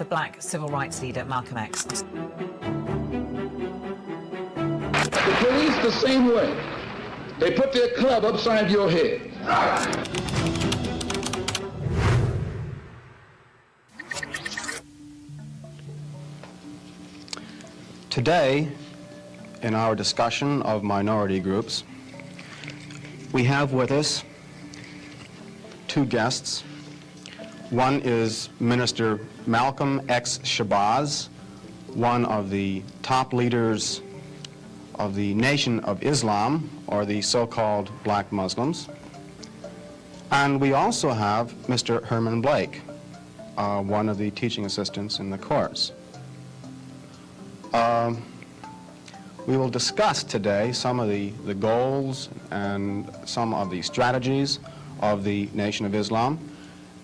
the black civil rights leader Malcolm X. The police the same way. They put their club upside your head. Today, in our discussion of minority groups, we have with us two guests. One is Minister Malcolm X. Shabazz, one of the top leaders of the Nation of Islam, or the so-called black Muslims. And we also have Mr. Herman Blake, one of the teaching assistants in the course. We will discuss today some of the goals and some of the strategies of the Nation of Islam.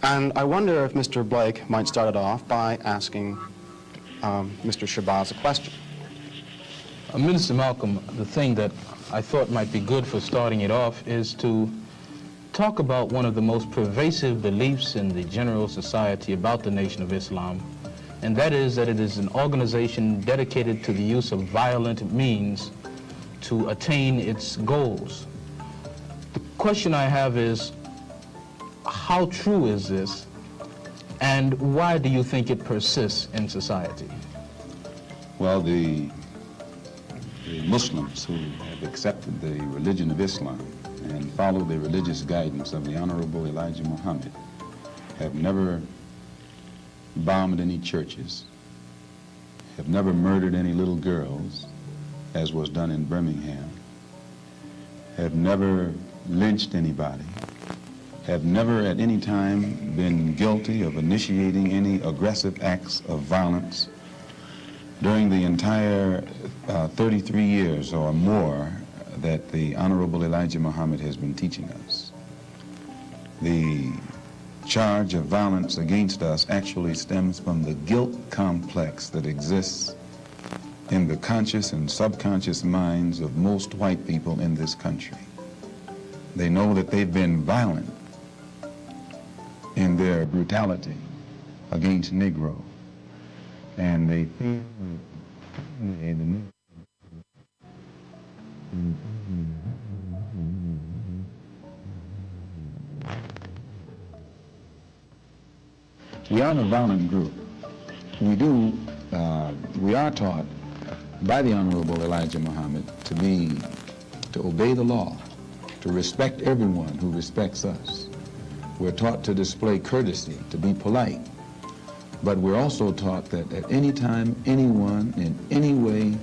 And I wonder if Mr. Blake might start it off by asking Mr. Shabazz a question. Minister Malcolm, the thing that I thought might be good for starting it off is to talk about one of the most pervasive beliefs in the general society about the Nation of Islam, and that is that it is an organization dedicated to the use of violent means to attain its goals. The question I have is, how true is this, and why do you think it persists in society? Well, the Muslims who have accepted the religion of Islam and follow the religious guidance of the Honorable Elijah Muhammad have never bombed any churches, have never murdered any little girls, as was done in Birmingham, have never lynched anybody, have never at any time been guilty of initiating any aggressive acts of violence during the entire 33 years or more that the Honorable Elijah Muhammad has been teaching us. The charge of violence against us actually stems from the guilt complex that exists in the conscious and subconscious minds of most white people in this country. They know that they've been violent in their brutality against Negro, and they feel we aren't a violent group. We are taught by the Honorable Elijah Muhammad to obey the law, to respect everyone who respects us. We're taught to display courtesy, to be polite. But we're also taught that at any time, anyone in any way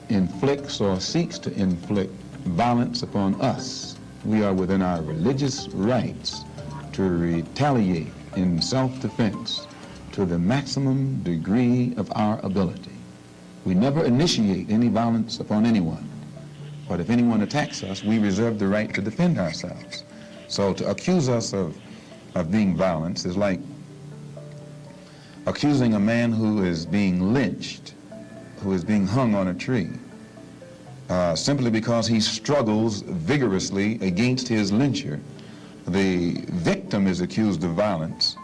inflicts or seeks to inflict violence upon us, we are within our religious rights to retaliate in self-defense to the maximum degree of our ability. We never initiate any violence upon anyone, but if anyone attacks us, we reserve the right to defend ourselves. So to accuse us of being violent is like accusing a man who is being lynched, who is being hung on a tree, simply because he struggles vigorously against his lyncher. The victim is accused of violence,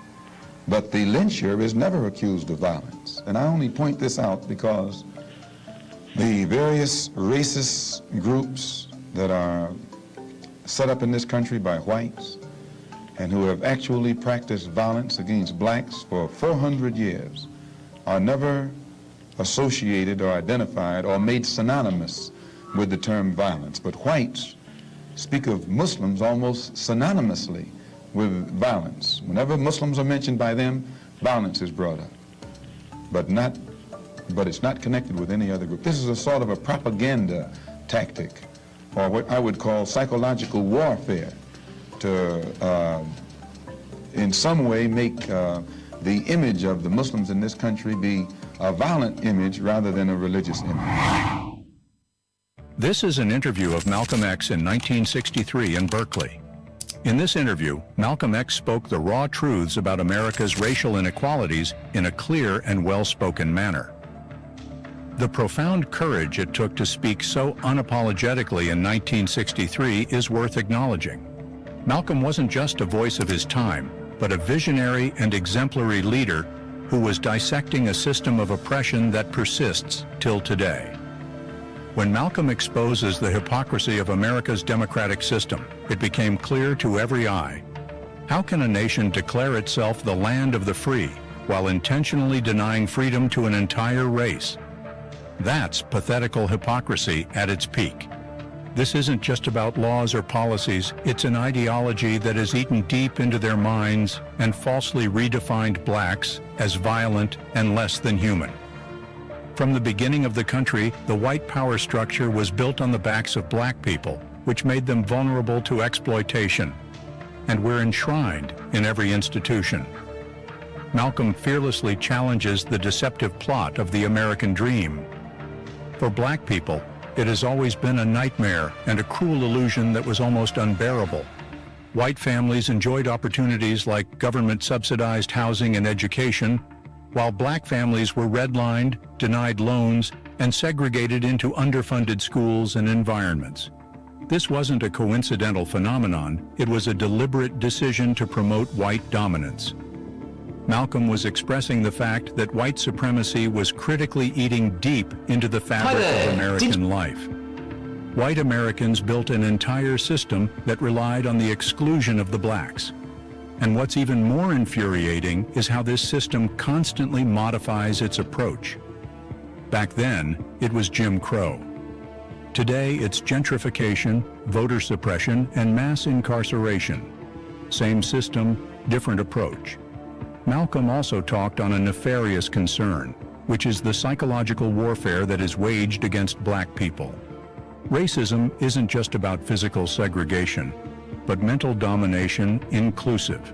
but the lyncher is never accused of violence. And I only point this out because the various racist groups that are set up in this country by whites and who have actually practiced violence against blacks for 400 years are never associated or identified or made synonymous with the term violence. But whites speak of Muslims almost synonymously with violence. Whenever Muslims are mentioned by them, violence is brought up, but it's not connected with any other group. This is a sort of a propaganda tactic, or what I would call psychological warfare, to in some way make the image of the Muslims in this country be a violent image rather than a religious image. This is an interview of Malcolm X in 1963 in Berkeley. In this interview, Malcolm X spoke the raw truths about America's racial inequalities in a clear and well-spoken manner. The profound courage it took to speak so unapologetically in 1963 is worth acknowledging. Malcolm wasn't just a voice of his time, but a visionary and exemplary leader who was dissecting a system of oppression that persists till today. When Malcolm exposes the hypocrisy of America's democratic system, it became clear to every eye. How can a nation declare itself the land of the free while intentionally denying freedom to an entire race? That's pathetical hypocrisy at its peak. This isn't just about laws or policies, it's an ideology that has eaten deep into their minds and falsely redefined blacks as violent and less than human. From the beginning of the country, the white power structure was built on the backs of black people, which made them vulnerable to exploitation, and were enshrined in every institution. Malcolm fearlessly challenges the deceptive plot of the American dream. For black people, it has always been a nightmare and a cruel illusion that was almost unbearable. White families enjoyed opportunities like government-subsidized housing and education, while black families were redlined, denied loans, and segregated into underfunded schools and environments. This wasn't a coincidental phenomenon, it was a deliberate decision to promote white dominance. Malcolm was expressing the fact that white supremacy was critically eating deep into the fabric of American life. White Americans built an entire system that relied on the exclusion of the blacks. And what's even more infuriating is how this system constantly modifies its approach. Back then, it was Jim Crow. Today, it's gentrification, voter suppression, and mass incarceration. Same system, different approach. Malcolm also talked on a nefarious concern, which is the psychological warfare that is waged against black people. Racism isn't just about physical segregation, but mental domination inclusive.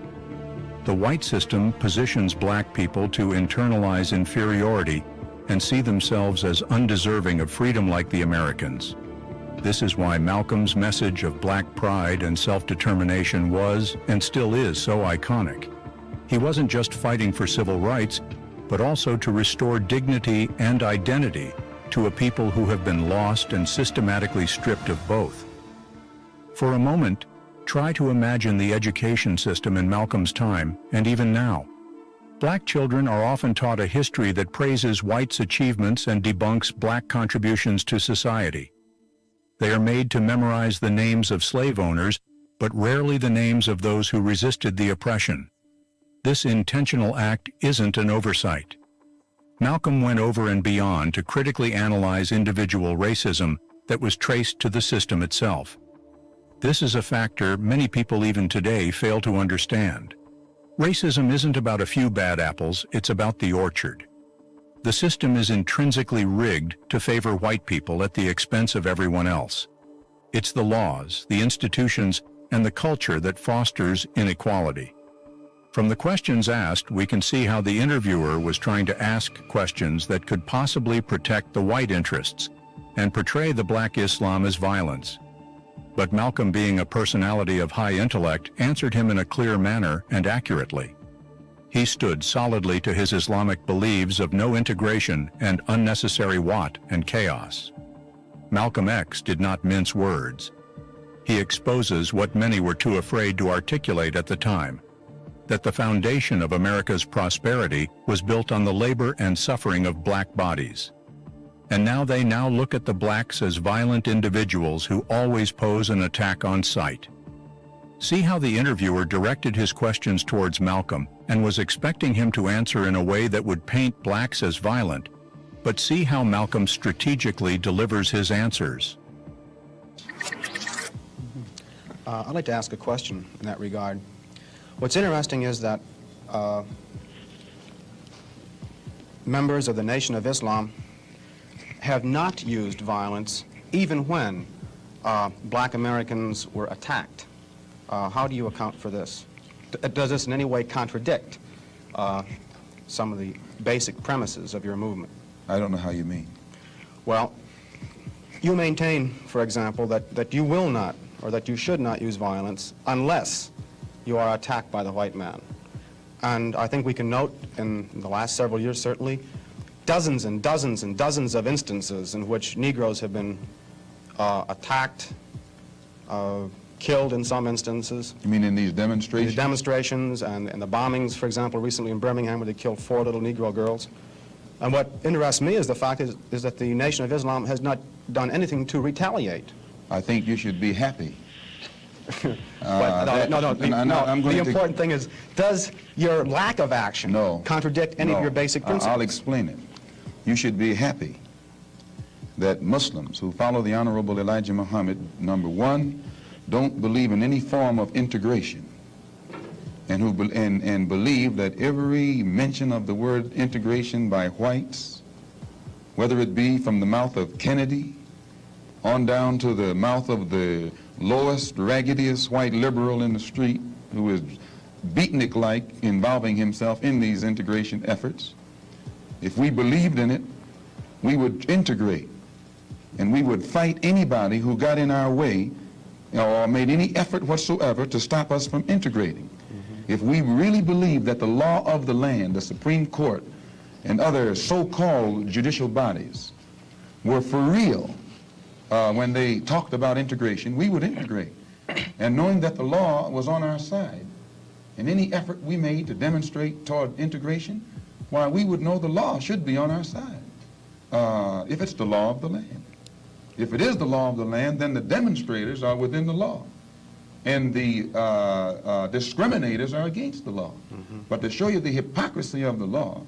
The white system positions black people to internalize inferiority and see themselves as undeserving of freedom like the Americans. This is why Malcolm's message of black pride and self-determination was, and still is, so iconic. He wasn't just fighting for civil rights, but also to restore dignity and identity to a people who have been lost and systematically stripped of both. For a moment, try to imagine the education system in Malcolm's time, and even now. Black children are often taught a history that praises whites' achievements and debunks black contributions to society. They are made to memorize the names of slave owners, but rarely the names of those who resisted the oppression. This intentional act isn't an oversight. Malcolm went over and beyond to critically analyze individual racism that was traced to the system itself. This is a factor many people even today fail to understand. Racism isn't about a few bad apples, it's about the orchard. The system is intrinsically rigged to favor white people at the expense of everyone else. It's the laws, the institutions, and the culture that fosters inequality. From the questions asked, we can see how the interviewer was trying to ask questions that could possibly protect the white interests and portray the black Islam as violence. But Malcolm, being a personality of high intellect, answered him in a clear manner and accurately. He stood solidly to his Islamic beliefs of no integration and unnecessary wat and chaos. Malcolm X did not mince words. He exposes what many were too afraid to articulate at the time, that the foundation of America's prosperity was built on the labor and suffering of black bodies. And now they look at the blacks as violent individuals who always pose an attack on sight. See how the interviewer directed his questions towards Malcolm and was expecting him to answer in a way that would paint blacks as violent, but see how Malcolm strategically delivers his answers. I'd like to ask a question in that regard. What's interesting is that members of the Nation of Islam have not used violence even when black Americans were attacked. How do you account for this? Does this in any way contradict some of the basic premises of your movement? I don't know how you mean. Well, you maintain, for example, that you will not, or that you should not use violence unless you are attacked by the white man. And I think we can note in the last several years, certainly, dozens and dozens and dozens of instances in which Negroes have been attacked, killed in some instances. You mean in these demonstrations? The demonstrations and the bombings, for example, recently in Birmingham where they killed 4 little Negro girls. And what interests me is the fact is that the Nation of Islam has not done anything to retaliate. I think you should be happy. But the important thing is, does your lack of action contradict any of your basic principles? I'll explain it. You should be happy that Muslims who follow the Honorable Elijah Muhammad, number one, don't believe in any form of integration, and believe that every mention of the word integration by whites, whether it be from the mouth of Kennedy on down to the mouth of the lowest, raggediest white liberal in the street who is beatnik-like involving himself in these integration efforts, if we believed in it, we would integrate, and we would fight anybody who got in our way or made any effort whatsoever to stop us from integrating. If we really believed that the law of the land, the Supreme Court, and other so-called judicial bodies were for real when they talked about integration, we would integrate. And knowing that the law was on our side, and any effort we made to demonstrate toward integration, why, we would know the law should be on our side, if it's the law of the land. If it is the law of the land, then the demonstrators are within the law, and the discriminators are against the law. But to show you the hypocrisy of the law,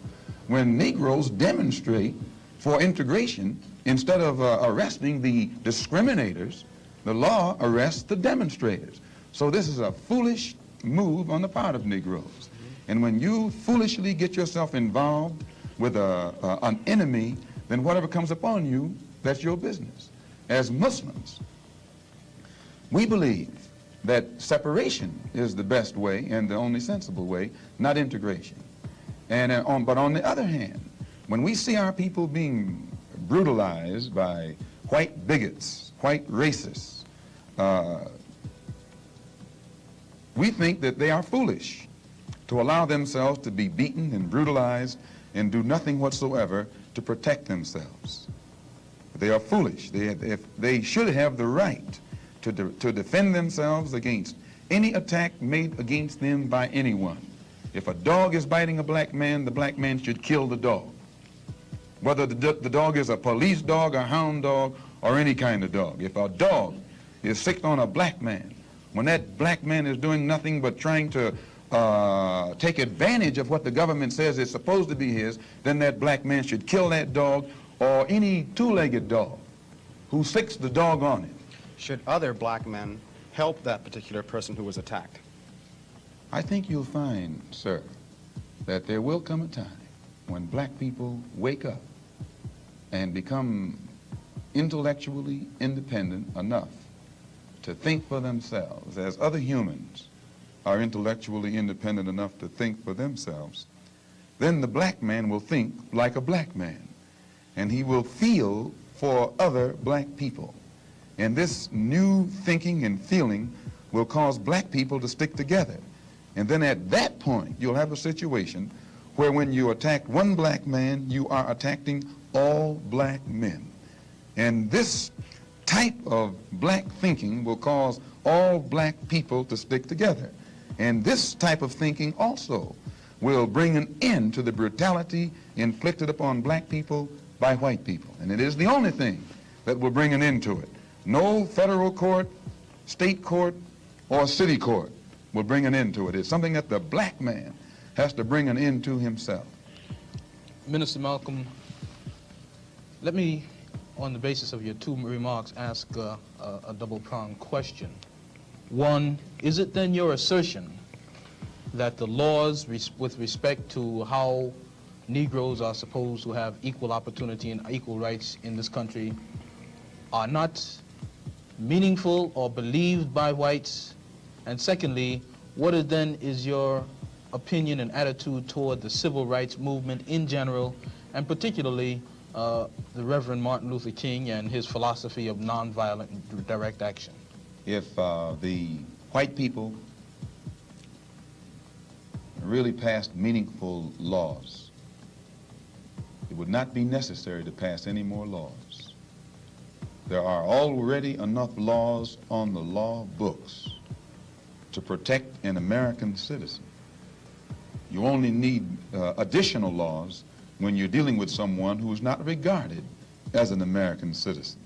when Negroes demonstrate for integration, instead of arresting the discriminators, the law arrests the demonstrators. So this is a foolish move on the part of Negroes. And when you foolishly get yourself involved with an enemy, then whatever comes upon you, that's your business. As Muslims, we believe that separation is the best way and the only sensible way, not integration. And but on the other hand, when we see our people being brutalized by white bigots, white racists, we think that they are foolish to allow themselves to be beaten and brutalized and do nothing whatsoever to protect themselves. They are foolish. They should have the right to defend themselves against any attack made against them by anyone. If a dog is biting a black man, the black man should kill the dog. Whether the dog is a police dog, a hound dog, or any kind of dog. If a dog is sick on a black man, when that black man is doing nothing but trying to take advantage of what the government says is supposed to be his, then that black man should kill that dog, or any two-legged dog who sicks the dog on it. Should other black men help that particular person who was attacked? I think you'll find, sir, that there will come a time when black people wake up and become intellectually independent enough to think for themselves, as other humans are intellectually independent enough to think for themselves. Then the black man will think like a black man, and he will feel for other black people. And this new thinking and feeling will cause black people to stick together. And then at that point, you'll have a situation where when you attack one black man, you are attacking all black men. And this type of black thinking will cause all black people to stick together. And this type of thinking also will bring an end to the brutality inflicted upon black people by white people. And it is the only thing that will bring an end to it. No federal court, state court, or city court will bring an end to it. It's something that the black man has to bring an end to himself. Minister Malcolm, let me, on the basis of your two remarks, ask a double-pronged question. One, is it then your assertion that the laws with respect to how Negroes are supposed to have equal opportunity and equal rights in this country are not meaningful or believed by whites? And secondly, what is your opinion and attitude toward the civil rights movement in general, and particularly the Reverend Martin Luther King and his philosophy of nonviolent direct action? If the white people really passed meaningful laws, it would not be necessary to pass any more laws. There are already enough laws on the law books to protect an American citizen. You only need additional laws when you're dealing with someone who's not regarded as an American citizen.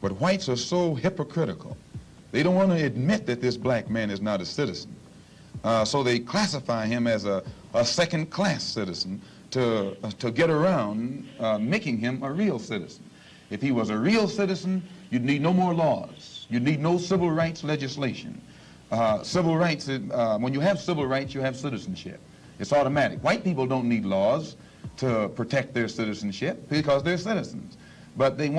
But whites are so hypocritical. They don't want to admit that this black man is not a citizen. So they classify him as a second-class citizen to get around making him a real citizen. If he was a real citizen, you'd need no more laws. You'd need no civil rights legislation. Civil rights, when you have civil rights, you have citizenship. It's automatic. White people don't need laws to protect their citizenship because they're citizens. But they don't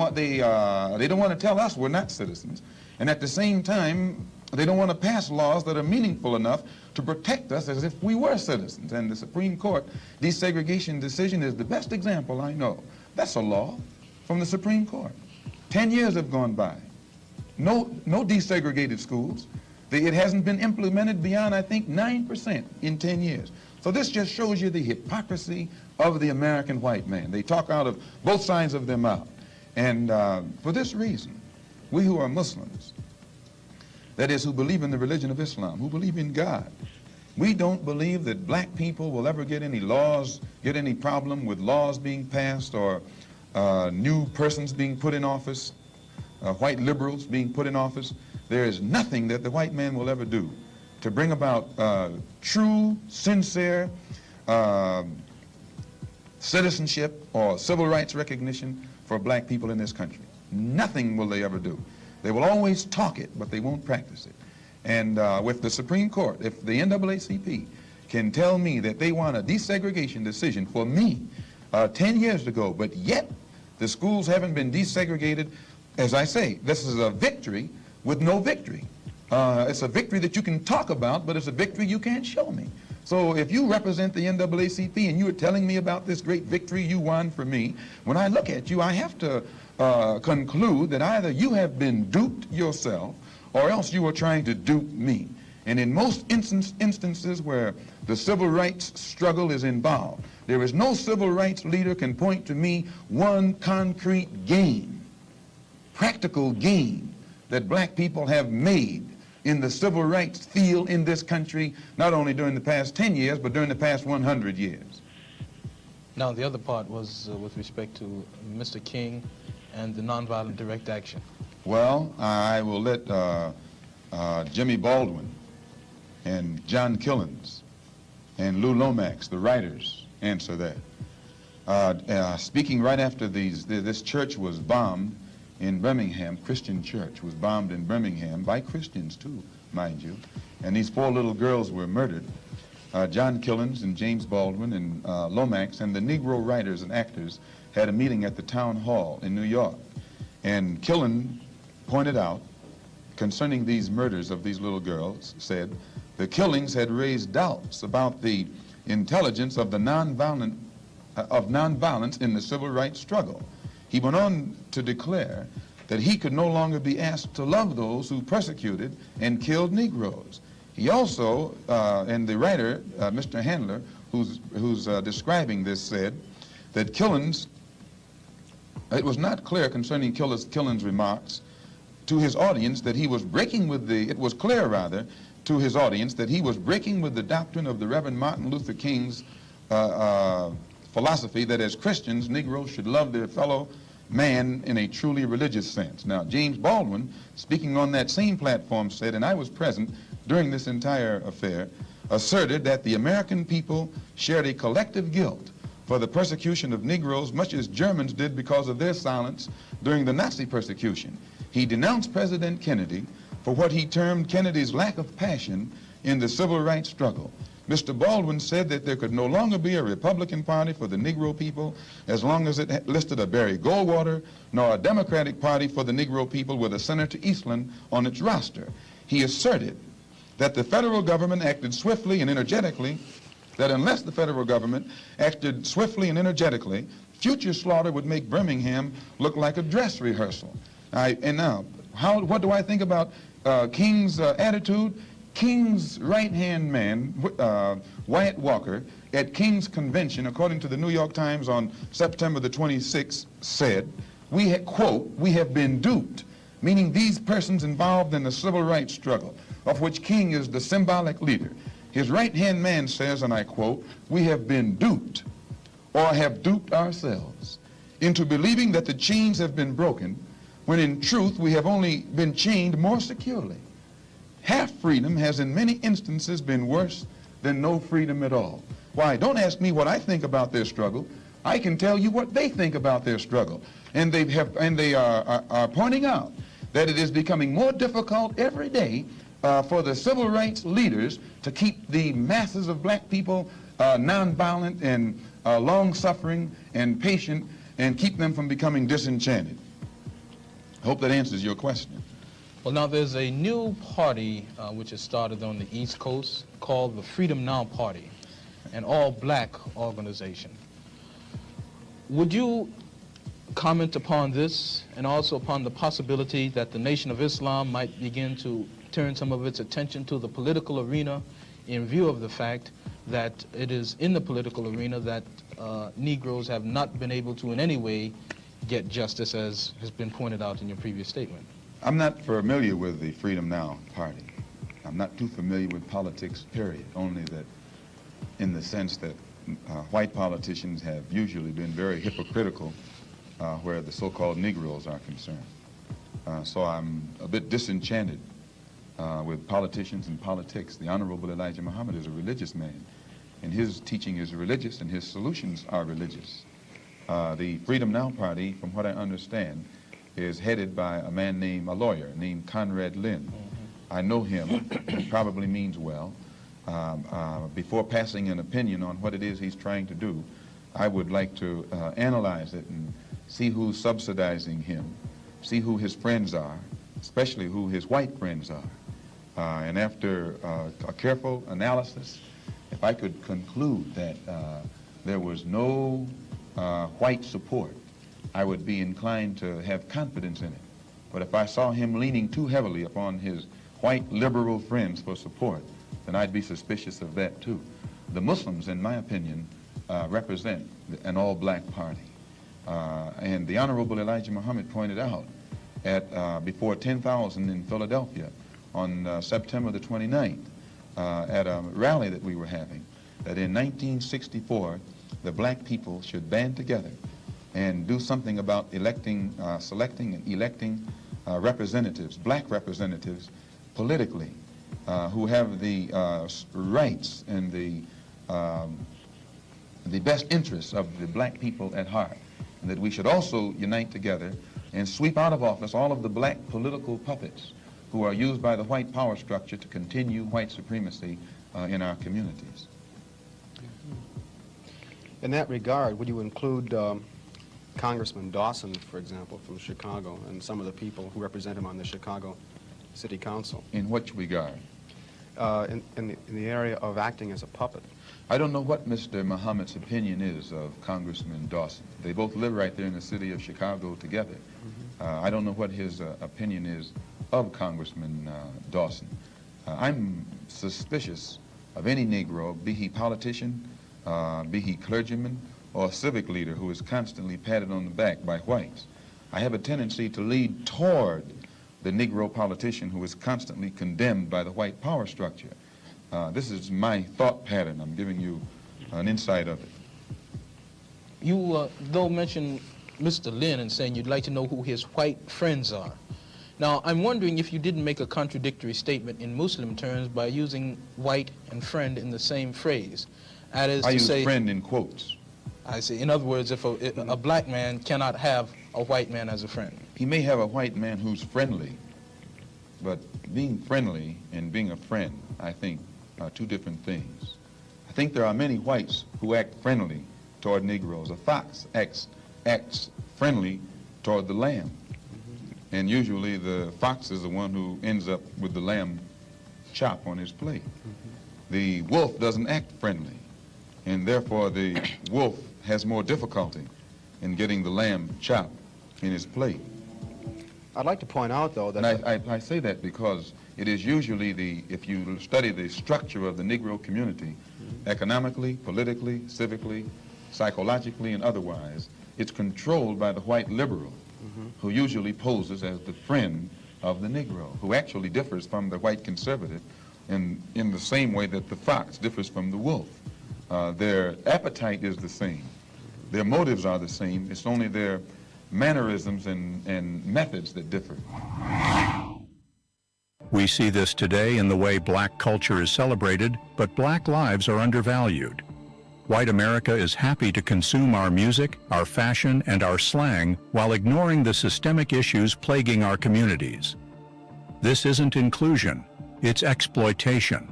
want to tell us we're not citizens. And at the same time, they don't want to pass laws that are meaningful enough to protect us as if we were citizens. And the Supreme Court desegregation decision is the best example I know. That's a law from the Supreme Court. 10 years have gone by. No desegregated schools. It hasn't been implemented beyond, I think, 9% in 10 years. So this just shows you the hypocrisy of the American white man. They talk out of both sides of their mouth. And for this reason, we who are Muslims, that is, who believe in the religion of Islam, who believe in God, we don't believe that black people will ever get any laws, get any problem with laws being passed or new persons being put in office, white liberals being put in office. There is nothing that the white man will ever do to bring about true, sincere citizenship or civil rights recognition for black people in this country. Nothing will they ever do. They will always talk it, but they won't practice it. And with the Supreme Court, if the NAACP can tell me that they want a desegregation decision for me 10 years ago, but yet the schools haven't been desegregated, as I say, this is a victory with no victory. It's a victory that you can talk about, but it's a victory you can't show me. So if you represent the NAACP and you are telling me about this great victory you won for me, when I look at you, I have to conclude that either you have been duped yourself or else you are trying to dupe me. And in most instances where the civil rights struggle is involved, there is no civil rights leader can point to me one concrete gain, practical gain, that black people have made in the civil rights field in this country, not only during the past 10 years, but during the past 100 years. Now, the other part was with respect to Mr. King and the nonviolent direct action. Well, I will let Jimmy Baldwin and John Killens and Lou Lomax, the writers, answer that. Speaking right after this church was bombed in Birmingham, Christian church was bombed in Birmingham by Christians too, mind you, and these 4 little girls were murdered. John Killens and James Baldwin and Lomax and the Negro writers and actors had a meeting at the town hall in New York. And Killen pointed out, concerning these murders of these little girls, said the killings had raised doubts about the intelligence of the nonviolence in the civil rights struggle. He went on to declare that he could no longer be asked to love those who persecuted and killed Negroes. He also, and the writer, Mr. Handler, who's describing this, said that Killens, it was not clear concerning Killens' remarks to his audience that he was breaking with it was clear rather to his audience that he was breaking with the doctrine of the Reverend Martin Luther King's philosophy that as Christians, Negroes should love their fellow man in a truly religious sense. Now, James Baldwin, speaking on that same platform, said, and I was present during this entire affair, asserted that the American people shared a collective guilt for the persecution of Negroes, much as Germans did because of their silence during the Nazi persecution. He denounced President Kennedy for what he termed Kennedy's lack of passion in the civil rights struggle. Mr. Baldwin said that there could no longer be a Republican Party for the Negro people as long as it listed a Barry Goldwater, nor a Democratic Party for the Negro people with a Senator Eastland on its roster. He asserted that the federal government acted swiftly and energetically, that unless the federal government acted swiftly and energetically, future slaughter would make Birmingham look like a dress rehearsal. What do I think about King's attitude? King's right-hand man, Wyatt Walker, at King's convention, according to the New York Times on September the 26th, said, quote, we have been duped, meaning these persons involved in the civil rights struggle, of which King is the symbolic leader. His right-hand man says, and I quote, we have been duped or have duped ourselves into believing that the chains have been broken, when in truth we have only been chained more securely. Half freedom has in many instances been worse than no freedom at all. Why, don't ask me what I think about their struggle. I can tell you what they think about their struggle. And they are pointing out that it is becoming more difficult every day for the civil rights leaders to keep the masses of black people nonviolent and long-suffering and patient, and keep them from becoming disenchanted. I hope that answers your question. Well, now there's a new party which has started on the East Coast called the Freedom Now Party, an all-black organization. Would you comment upon this and also upon the possibility that the Nation of Islam might begin to turn some of its attention to the political arena in view of the fact that it is in the political arena that Negroes have not been able to in any way get justice, as has been pointed out in your previous statement? I'm not familiar with the Freedom Now Party. I'm not too familiar with politics, period, only that in the sense that white politicians have usually been very hypocritical where the so-called Negroes are concerned. So I'm a bit disenchanted with politicians and politics. The Honorable Elijah Muhammad is a religious man, and his teaching is religious and his solutions are religious. The Freedom Now Party, from what I understand, is headed by a lawyer named Conrad Lynn. I know him. He probably means well. Before passing an opinion on what it is he's trying to do, I would like to analyze it and see who's subsidizing him, see who his friends are, especially who his white friends are. And after a careful analysis, if I could conclude that there was no white support, I would be inclined to have confidence in it. But if I saw him leaning too heavily upon his white liberal friends for support, then I'd be suspicious of that too. The Muslims, in my opinion, represent an all-black party. And the Honorable Elijah Muhammad pointed out at before 10,000 in Philadelphia on September the 29th at a rally that we were having, that in 1964 the black people should band together and do something about selecting and electing representatives, black representatives, politically, who have the rights and the best interests of the black people at heart, and that we should also unite together and sweep out of office all of the black political puppets who are used by the white power structure to continue white supremacy in our communities. In that regard, would you include Congressman Dawson, for example, from Chicago, and some of the people who represent him on the Chicago City Council? In which regard? In the area of acting as a puppet. I don't know what Mr. Muhammad's opinion is of Congressman Dawson. They both live right there in the city of Chicago together. I don't know what his opinion is of Congressman Dawson. I'm suspicious of any Negro, be he politician, be he clergyman, or civic leader who is constantly patted on the back by whites. I have a tendency to lead toward the Negro politician who is constantly condemned by the white power structure. This is my thought pattern. I'm giving you an insight of it. You, though, mentioned Mr. Lynn and saying you'd like to know who his white friends are. Now, I'm wondering if you didn't make a contradictory statement in Muslim terms by using white and friend in the same phrase. That is I to say, use friend in quotes. I see. In other words, if a black man cannot have a white man as a friend. He may have a white man who's friendly, but being friendly and being a friend, I think, are two different things. I think there are many whites who act friendly toward Negroes. A fox acts friendly toward the lamb. And usually the fox is the one who ends up with the lamb chop on his plate. The wolf doesn't act friendly, and therefore the wolf has more difficulty in getting the lamb chop in his plate. I'd like to point out, though, that... And I say that because it is usually if you study the structure of the Negro community, economically, politically, civically, psychologically, and otherwise, it's controlled by the white liberal. who usually poses as the friend of the Negro, who actually differs from the white conservative in the same way that the fox differs from the wolf. Their appetite is the same. Their motives are the same. It's only their mannerisms and methods that differ. We see this today in the way black culture is celebrated, but black lives are undervalued. White America is happy to consume our music, our fashion, and our slang while ignoring the systemic issues plaguing our communities. This isn't inclusion, it's exploitation.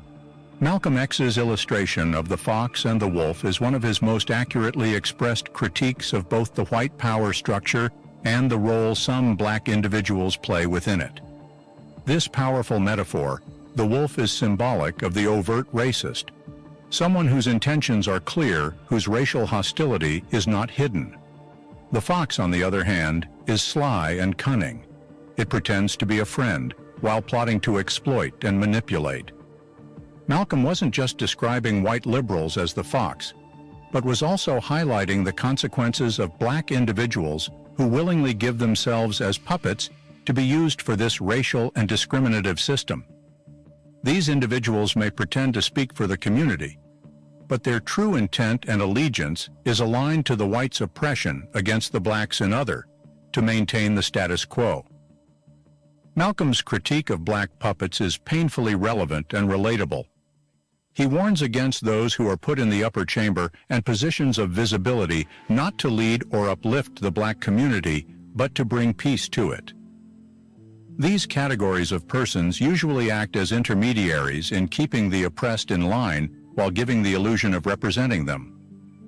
Malcolm X's illustration of the fox and the wolf is one of his most accurately expressed critiques of both the white power structure and the role some black individuals play within it. This powerful metaphor, the wolf is symbolic of the overt racist, someone whose intentions are clear, whose racial hostility is not hidden. The fox, on the other hand, is sly and cunning. It pretends to be a friend while plotting to exploit and manipulate. Malcolm wasn't just describing white liberals as the fox, but was also highlighting the consequences of black individuals who willingly give themselves as puppets to be used for this racial and discriminative system. These individuals may pretend to speak for the community, but their true intent and allegiance is aligned to the whites' oppression against the blacks and other, to maintain the status quo. Malcolm's critique of black puppets is painfully relevant and relatable. He warns against those who are put in the upper chamber and positions of visibility not to lead or uplift the black community, but to bring peace to it. These categories of persons usually act as intermediaries in keeping the oppressed in line while giving the illusion of representing them.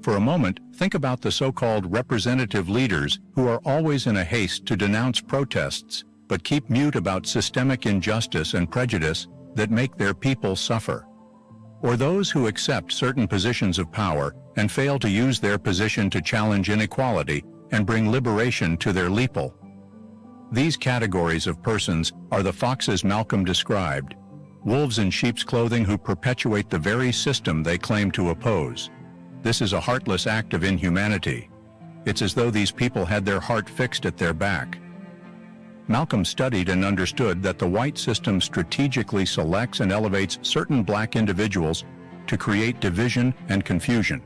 For a moment, think about the so-called representative leaders who are always in a haste to denounce protests, but keep mute about systemic injustice and prejudice that make their people suffer. Or those who accept certain positions of power and fail to use their position to challenge inequality and bring liberation to their people. These categories of persons are the foxes Malcolm described, wolves in sheep's clothing who perpetuate the very system they claim to oppose. This is a heartless act of inhumanity. It's as though these people had their heart fixed at their back. Malcolm studied and understood that the white system strategically selects and elevates certain black individuals to create division and confusion.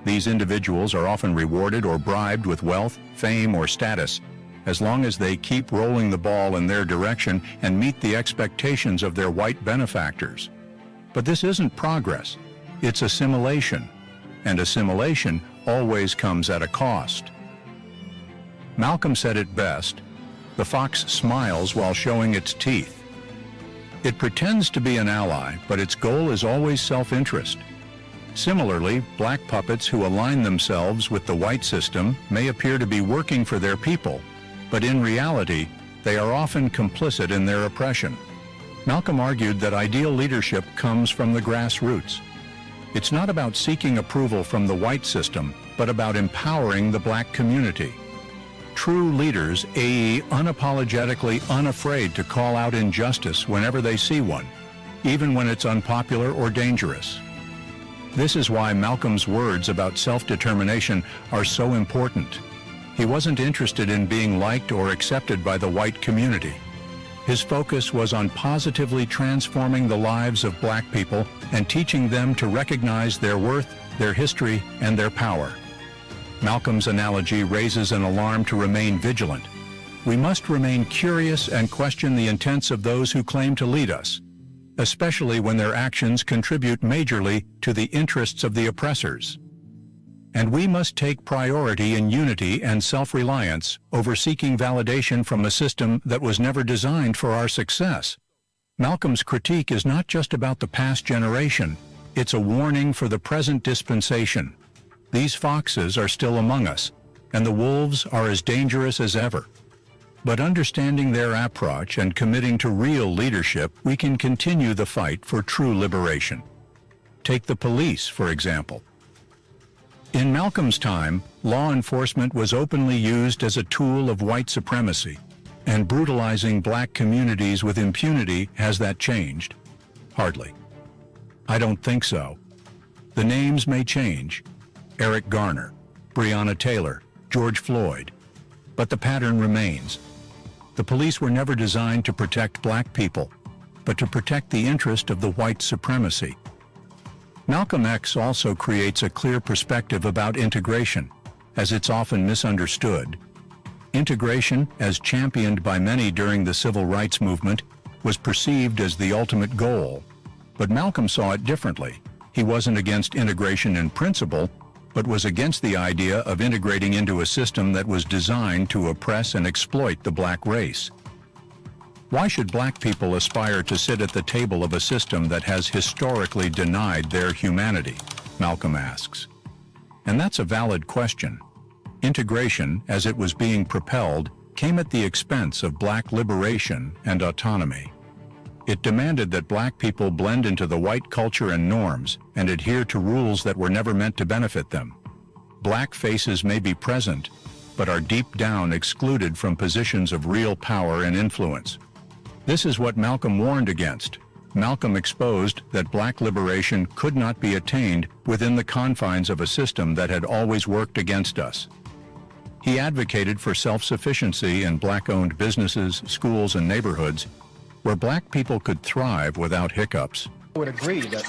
These individuals are often rewarded or bribed with wealth, fame, or status, as long as they keep rolling the ball in their direction and meet the expectations of their white benefactors. But this isn't progress, it's assimilation, and assimilation always comes at a cost. Malcolm said it best, "The fox smiles while showing its teeth." It pretends to be an ally, but its goal is always self-interest. Similarly, black puppets who align themselves with the white system may appear to be working for their people, but in reality, they are often complicit in their oppression. Malcolm argued that ideal leadership comes from the grassroots. It's not about seeking approval from the white system, but about empowering the black community. True leaders, a.e., unapologetically unafraid to call out injustice whenever they see one, even when it's unpopular or dangerous. This is why Malcolm's words about self-determination are so important. He wasn't interested in being liked or accepted by the white community. His focus was on positively transforming the lives of black people and teaching them to recognize their worth, their history, and their power. Malcolm's analogy raises an alarm to remain vigilant. We must remain curious and question the intents of those who claim to lead us, especially when their actions contribute majorly to the interests of the oppressors. And we must take priority in unity and self-reliance over seeking validation from a system that was never designed for our success. Malcolm's critique is not just about the past generation, it's a warning for the present dispensation. These foxes are still among us, and the wolves are as dangerous as ever. But understanding their approach and committing to real leadership, we can continue the fight for true liberation. Take the police, for example. In Malcolm's time, law enforcement was openly used as a tool of white supremacy, and brutalizing black communities with impunity. Has that changed? Hardly. I don't think so. The names may change. Eric Garner, Breonna Taylor, George Floyd. But the pattern remains. The police were never designed to protect black people, but to protect the interest of the white supremacy. Malcolm X also creates a clear perspective about integration, as it's often misunderstood. Integration, as championed by many during the civil rights movement, was perceived as the ultimate goal. But Malcolm saw it differently. He wasn't against integration in principle, but was against the idea of integrating into a system that was designed to oppress and exploit the black race. Why should black people aspire to sit at the table of a system that has historically denied their humanity? Malcolm asks. And that's a valid question. Integration, as it was being propelled, came at the expense of black liberation and autonomy. It demanded that black people blend into the white culture and norms and adhere to rules that were never meant to benefit them. Black faces may be present, but are deep down excluded from positions of real power and influence. This is what Malcolm warned against. Malcolm exposed that black liberation could not be attained within the confines of a system that had always worked against us. He advocated for self-sufficiency in black-owned businesses, schools, and neighborhoods where black people could thrive without hiccups. I would agree that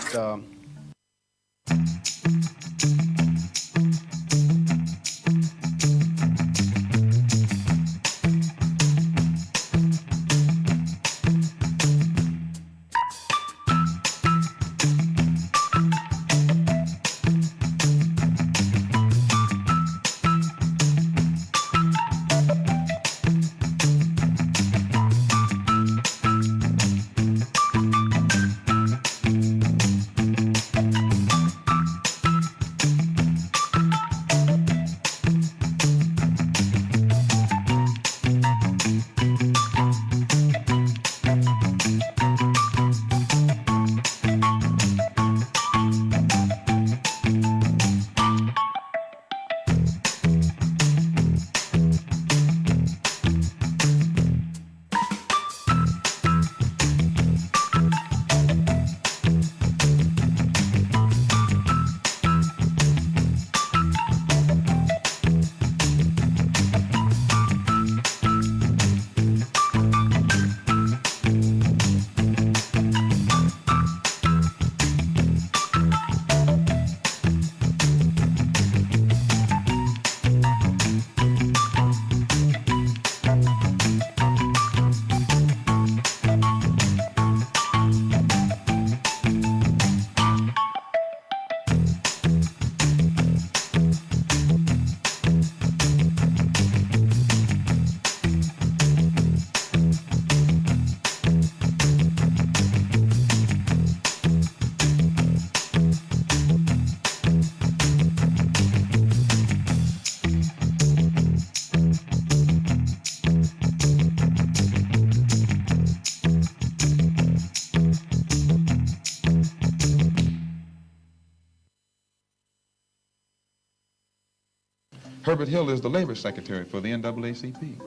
Herbert Hill is the labor secretary for the NAACP.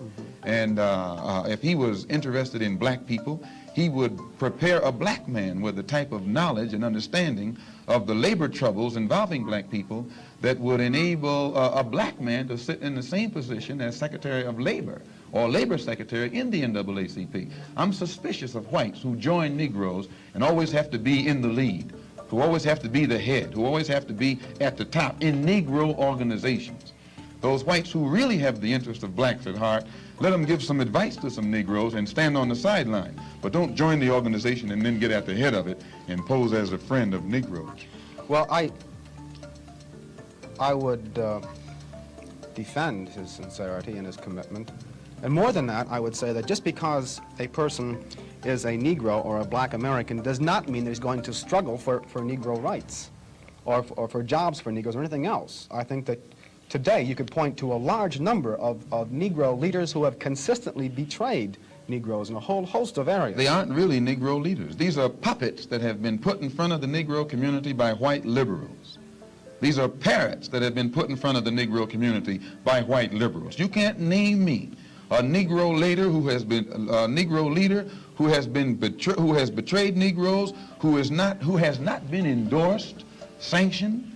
And if he was interested in black people, he would prepare a black man with the type of knowledge and understanding of the labor troubles involving black people that would enable a black man to sit in the same position as Secretary of Labor or Labor Secretary in the NAACP. I'm suspicious of whites who join Negroes and always have to be in the lead, who always have to be the head, who always have to be at the top in Negro organizations. Those whites who really have the interest of blacks at heart, let them give some advice to some Negroes and stand on the sideline. But don't join the organization and then get at the head of it and pose as a friend of Negroes. well, I would defend his sincerity and his commitment. And more than that, I would say that just because a person is a Negro or a black American does not mean that he's going to struggle for Negro rights or for jobs for Negroes or anything else. I think that today you could point to a large number of Negro leaders who have consistently betrayed Negroes in a whole host of areas. They aren't really Negro leaders. These are puppets that have been put in front of the Negro community by white liberals. These are parrots that have been put in front of the Negro community by white liberals. You can't name me a Negro leader who has been betrayed Negroes, who has not been endorsed, sanctioned,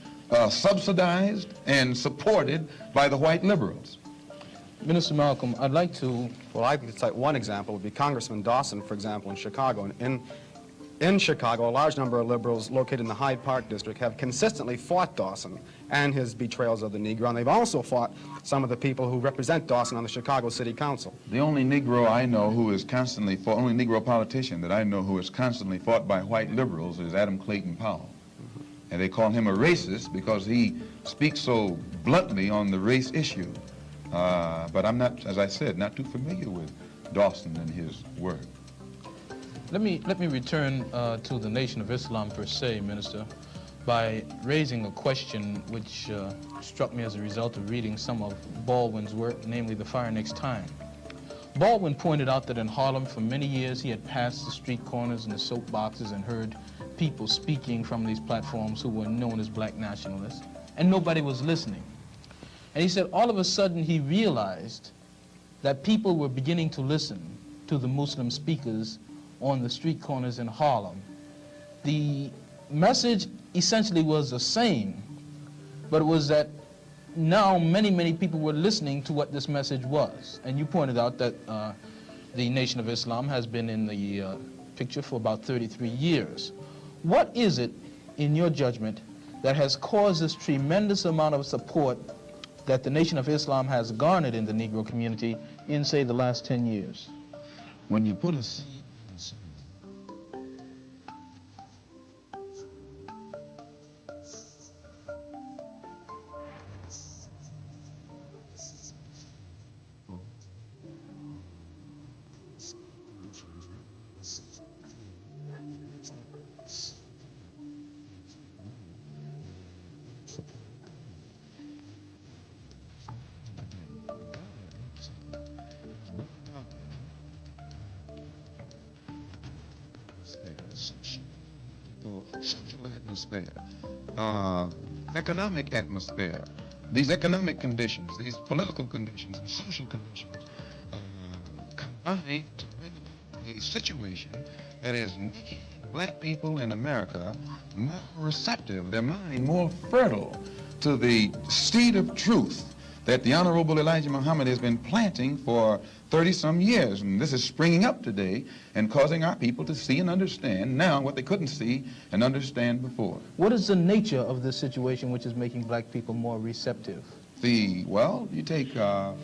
subsidized, and supported by the white liberals. Minister Malcolm, I'd like to... Well, I could cite one example would be Congressman Dawson, for example, in Chicago. And in Chicago, a large number of liberals located in the Hyde Park district have consistently fought Dawson and his betrayals of the Negro, and they've also fought some of the people who represent Dawson on the Chicago City Council. The only Negro I know who is constantly fought, only Negro politician that I know who is constantly fought by white liberals is Adam Clayton Powell. And they call him a racist because he speaks so bluntly on the race issue. But I'm not, as I said, not too familiar with Dawson and his work. Let me return to the Nation of Islam per se, Minister, by raising a question which struck me as a result of reading some of Baldwin's work, namely The Fire Next Time. Baldwin pointed out that in Harlem for many years he had passed the street corners and the soapboxes and heard people speaking from these platforms who were known as black nationalists, and nobody was listening. And he said all of a sudden he realized that people were beginning to listen to the Muslim speakers on the street corners in Harlem. The message essentially was the same, but it was that now many people were listening to what this message was. And you pointed out that the Nation of Islam has been in the picture for about 33 years. What is it, in your judgment, that has caused this tremendous amount of support that the Nation of Islam has garnered in the Negro community in, say, the last 10 years? When you put a seed social atmosphere, economic atmosphere, these economic conditions, these political conditions, and social conditions combine to bring a situation that is making black people in America more receptive, their mind more fertile to the seed of truth that the Honorable Elijah Muhammad has been planting for 30-some years. And this is springing up today and causing our people to see and understand now what they couldn't see and understand before. What is the nature of this situation which is making black people more receptive? Well, you take in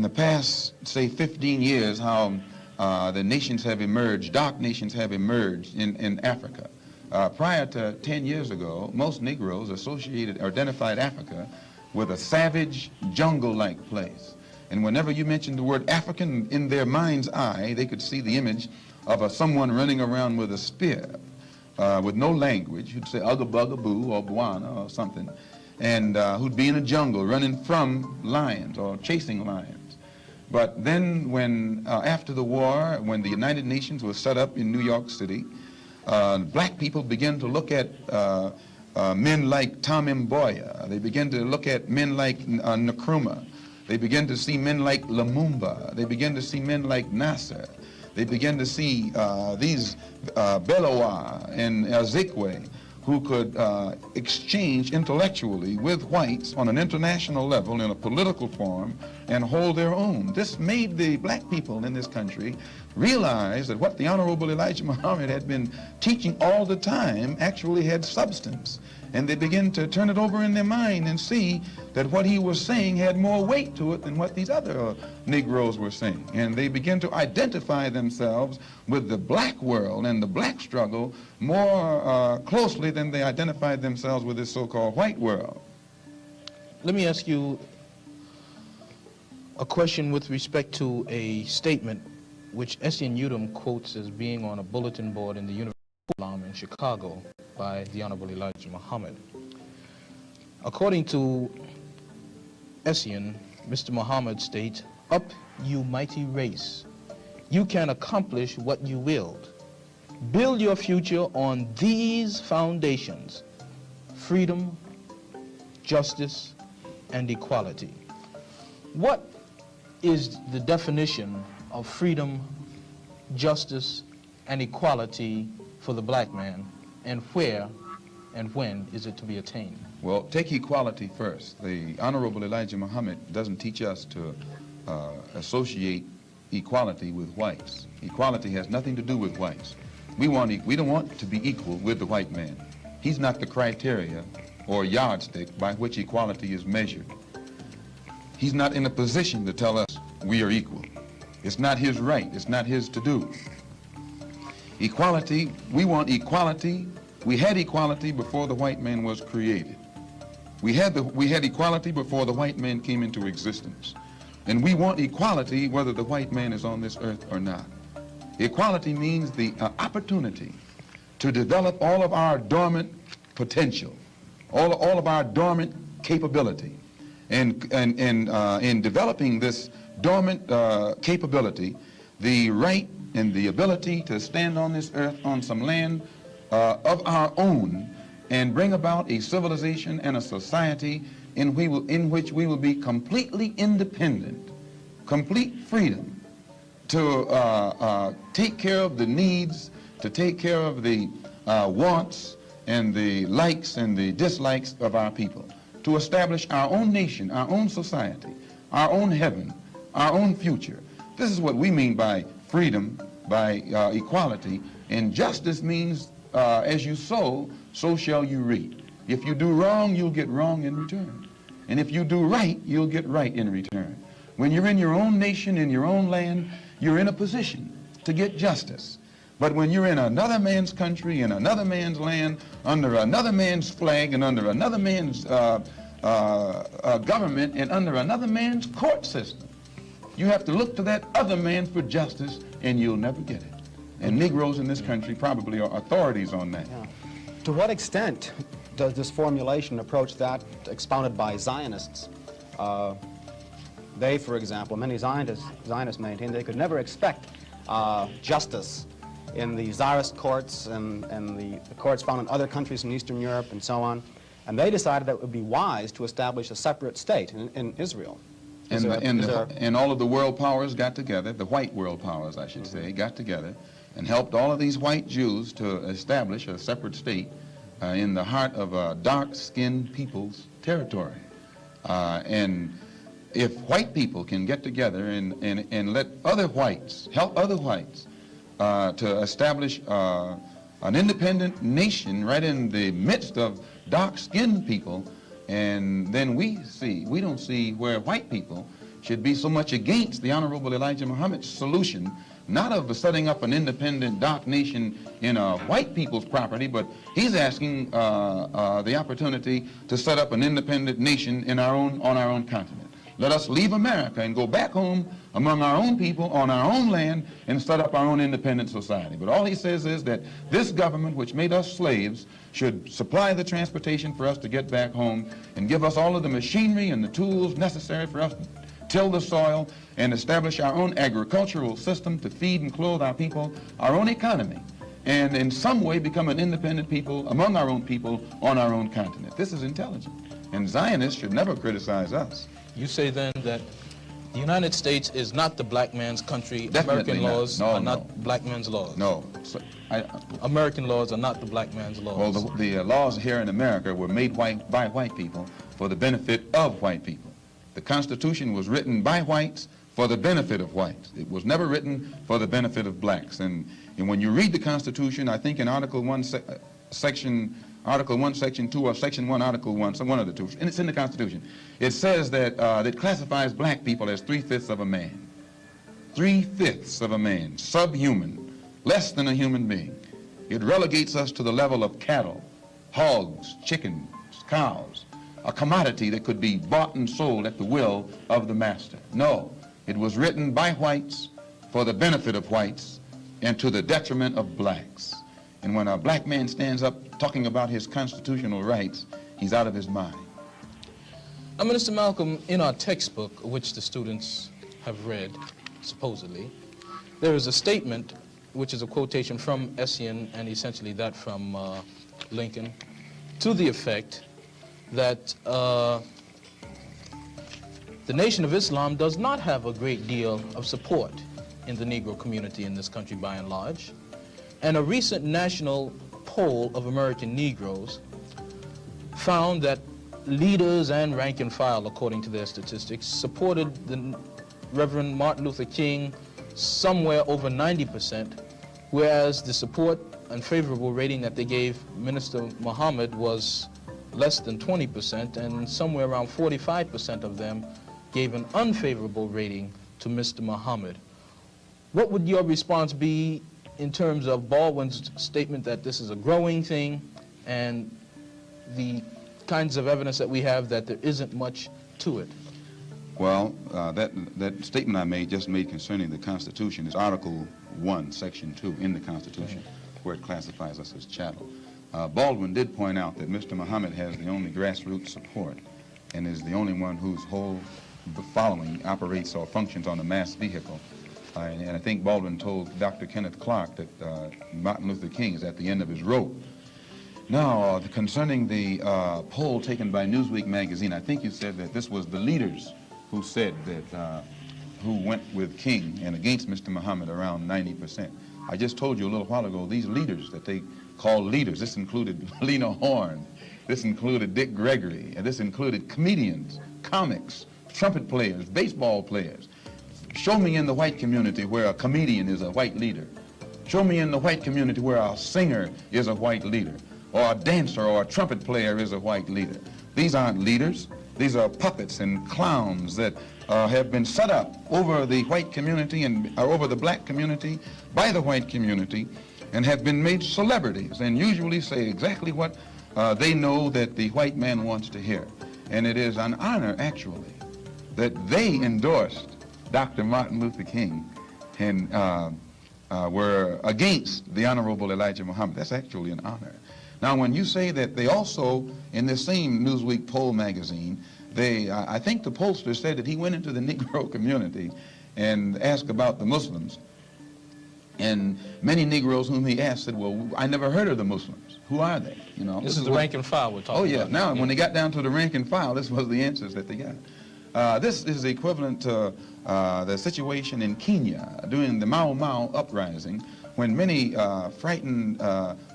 the past, say, 15 years, how the nations have emerged, dark nations have emerged in Africa. Prior to 10 years ago, most Negroes associated or identified Africa with a savage, jungle-like place. And whenever you mentioned the word African, in their mind's eye, they could see the image of someone running around with a spear, with no language, who'd say ugga bugga boo or buana or something, and who'd be in a jungle running from lions or chasing lions. But then when, after the war, when the United Nations was set up in New York City, black people began to look at men like Tom Mboya. They began to look at men like Nkrumah. They began to see men like Lumumba. They began to see men like Nasser. They began to see these Belawa and Ezekwe, who could exchange intellectually with whites on an international level in a political forum and hold their own. This made the black people in this country realize that what the Honorable Elijah Muhammad had been teaching all the time actually had substance. And they began to turn it over in their mind and see that what he was saying had more weight to it than what these other Negroes were saying. And they began to identify themselves with the black world and the black struggle more closely than they identified themselves with this so-called white world. Let me ask you a question with respect to a statement which Essien Udom quotes as being on a bulletin board in the University of Islam in Chicago by the Honorable Elijah Muhammad. According to Essien, Mr. Muhammad states, "Up, you mighty race. You can accomplish what you willed. Build your future on these foundations: freedom, justice, and equality." What is the definition of freedom, justice, and equality for the black man, and where and when is it to be attained? Well, take equality first. The Honorable Elijah Muhammad doesn't teach us to associate equality with whites. Equality has nothing to do with whites. We don't want to be equal with the white man. He's not the criteria or yardstick by which equality is measured. He's not in a position to tell us we are equal. It's not his right. It's not his to do. Equality, we want equality. We had equality before the white man was created. We had equality before the white man came into existence. And we want equality whether the white man is on this earth or not. Equality means the opportunity to develop all of our dormant potential, all of our dormant capability. And in developing this dormant capability, the right and the ability to stand on this earth on some land of our own and bring about a civilization and a society in which we will be completely independent, complete freedom to take care of the needs, to take care of the wants and the likes and the dislikes of our people, to establish our own nation, our own society, our own heaven, our own future. This is what we mean by freedom, by equality, and justice means as you sow, so shall you reap. If you do wrong, you'll get wrong in return. And if you do right, you'll get right in return. When you're in your own nation, in your own land, you're in a position to get justice. But when you're in another man's country, in another man's land, under another man's flag, and under another man's government, and under another man's court system, you have to look to that other man for justice, and you'll never get it. And Negroes in this country probably are authorities on that. Yeah. To what extent does this formulation approach that expounded by Zionists? They, for example, many Zionists maintain they could never expect justice in the Tsarist courts and the courts found in other countries in Eastern Europe and so on. And they decided that it would be wise to establish a separate state in Israel. And all of the world powers got together, the white world powers, I should say, got together and helped all of these white Jews to establish a separate state in the heart of a dark-skinned people's territory. And if white people can get together and let other whites, help other whites to establish an independent nation right in the midst of dark-skinned people, and then we don't see where white people should be so much against the Honorable Elijah Muhammad's solution, not of setting up an independent dark nation in white people's property, but he's asking the opportunity to set up an independent nation on our own continent. Let us leave America and go back home among our own people on our own land and set up our own independent society. But all he says is that this government, which made us slaves, should supply the transportation for us to get back home and give us all of the machinery and the tools necessary for us to till the soil and establish our own agricultural system to feed and clothe our people, our own economy, and in some way become an independent people among our own people on our own continent. This is intelligent, and Zionists should never criticize us. You say then that the United States is not the black man's country. Definitely American not. laws No, are no. not black man's laws. No. American laws are not the black man's laws. Well, the laws here in America were made by white people for the benefit of white people. The Constitution was written by whites for the benefit of whites. It was never written for the benefit of blacks. And when you read the Constitution, I think in Article 1, Section 2, or Section 1, Article 1, one of the two, and it's in the Constitution, it says that it classifies black people as 3/5 of a man. 3/5 of a man, subhuman, less than a human being. It relegates us to the level of cattle, hogs, chickens, cows, a commodity that could be bought and sold at the will of the master. No, it was written by whites for the benefit of whites and to the detriment of blacks. And when a black man stands up talking about his constitutional rights, he's out of his mind. Now, Minister Malcolm, in our textbook, which the students have read, supposedly, there is a statement, which is a quotation from Essien and essentially that from Lincoln, to the effect that the Nation of Islam does not have a great deal of support in the Negro community in this country by and large. And a recent national poll of American Negroes found that leaders and rank and file, according to their statistics, supported the Reverend Martin Luther King somewhere over 90%, whereas the support and favorable rating that they gave Minister Muhammad was less than 20%, and somewhere around 45% of them gave an unfavorable rating to Mr. Muhammad. What would your response be in terms of Baldwin's statement that this is a growing thing and the kinds of evidence that we have that there isn't much to it? Well, that statement I just made concerning the Constitution is Article 1, Section 2 in the Constitution, where it classifies us as chattel. Baldwin did point out that Mr. Muhammad has the only grassroots support and is the only one whose whole following operates or functions on a mass vehicle. And I think Baldwin told Dr. Kenneth Clark that Martin Luther King is at the end of his rope. Now, concerning the poll taken by Newsweek magazine, I think you said that this was the leaders who said that, who went with King and against Mr. Muhammad around 90%. I just told you a little while ago, these leaders that they call leaders, this included Lena Horne, this included Dick Gregory, and this included comedians, comics, trumpet players, baseball players. Show me in the white community where a comedian is a white leader. Show me in the white community where a singer is a white leader, or a dancer or a trumpet player is a white leader. These aren't leaders. These are puppets and clowns that have been set up over the white community and over the black community by the white community and have been made celebrities and usually say exactly what they know that the white man wants to hear. And it is an honor, actually, that they endorsed Dr. Martin Luther King and were against the Honorable Elijah Muhammad. That's actually an honor. Now, when you say that they also, in this same Newsweek poll magazine, I think the pollster said that he went into the Negro community and asked about the Muslims. And many Negroes whom he asked said, well, I never heard of the Muslims. Who are they? You know, this is the rank and file we're talking about. Oh, yeah. Now, when they got down to the rank and file, this was the answers that they got. This is equivalent to the situation in Kenya during the Mau Mau uprising, when many frightened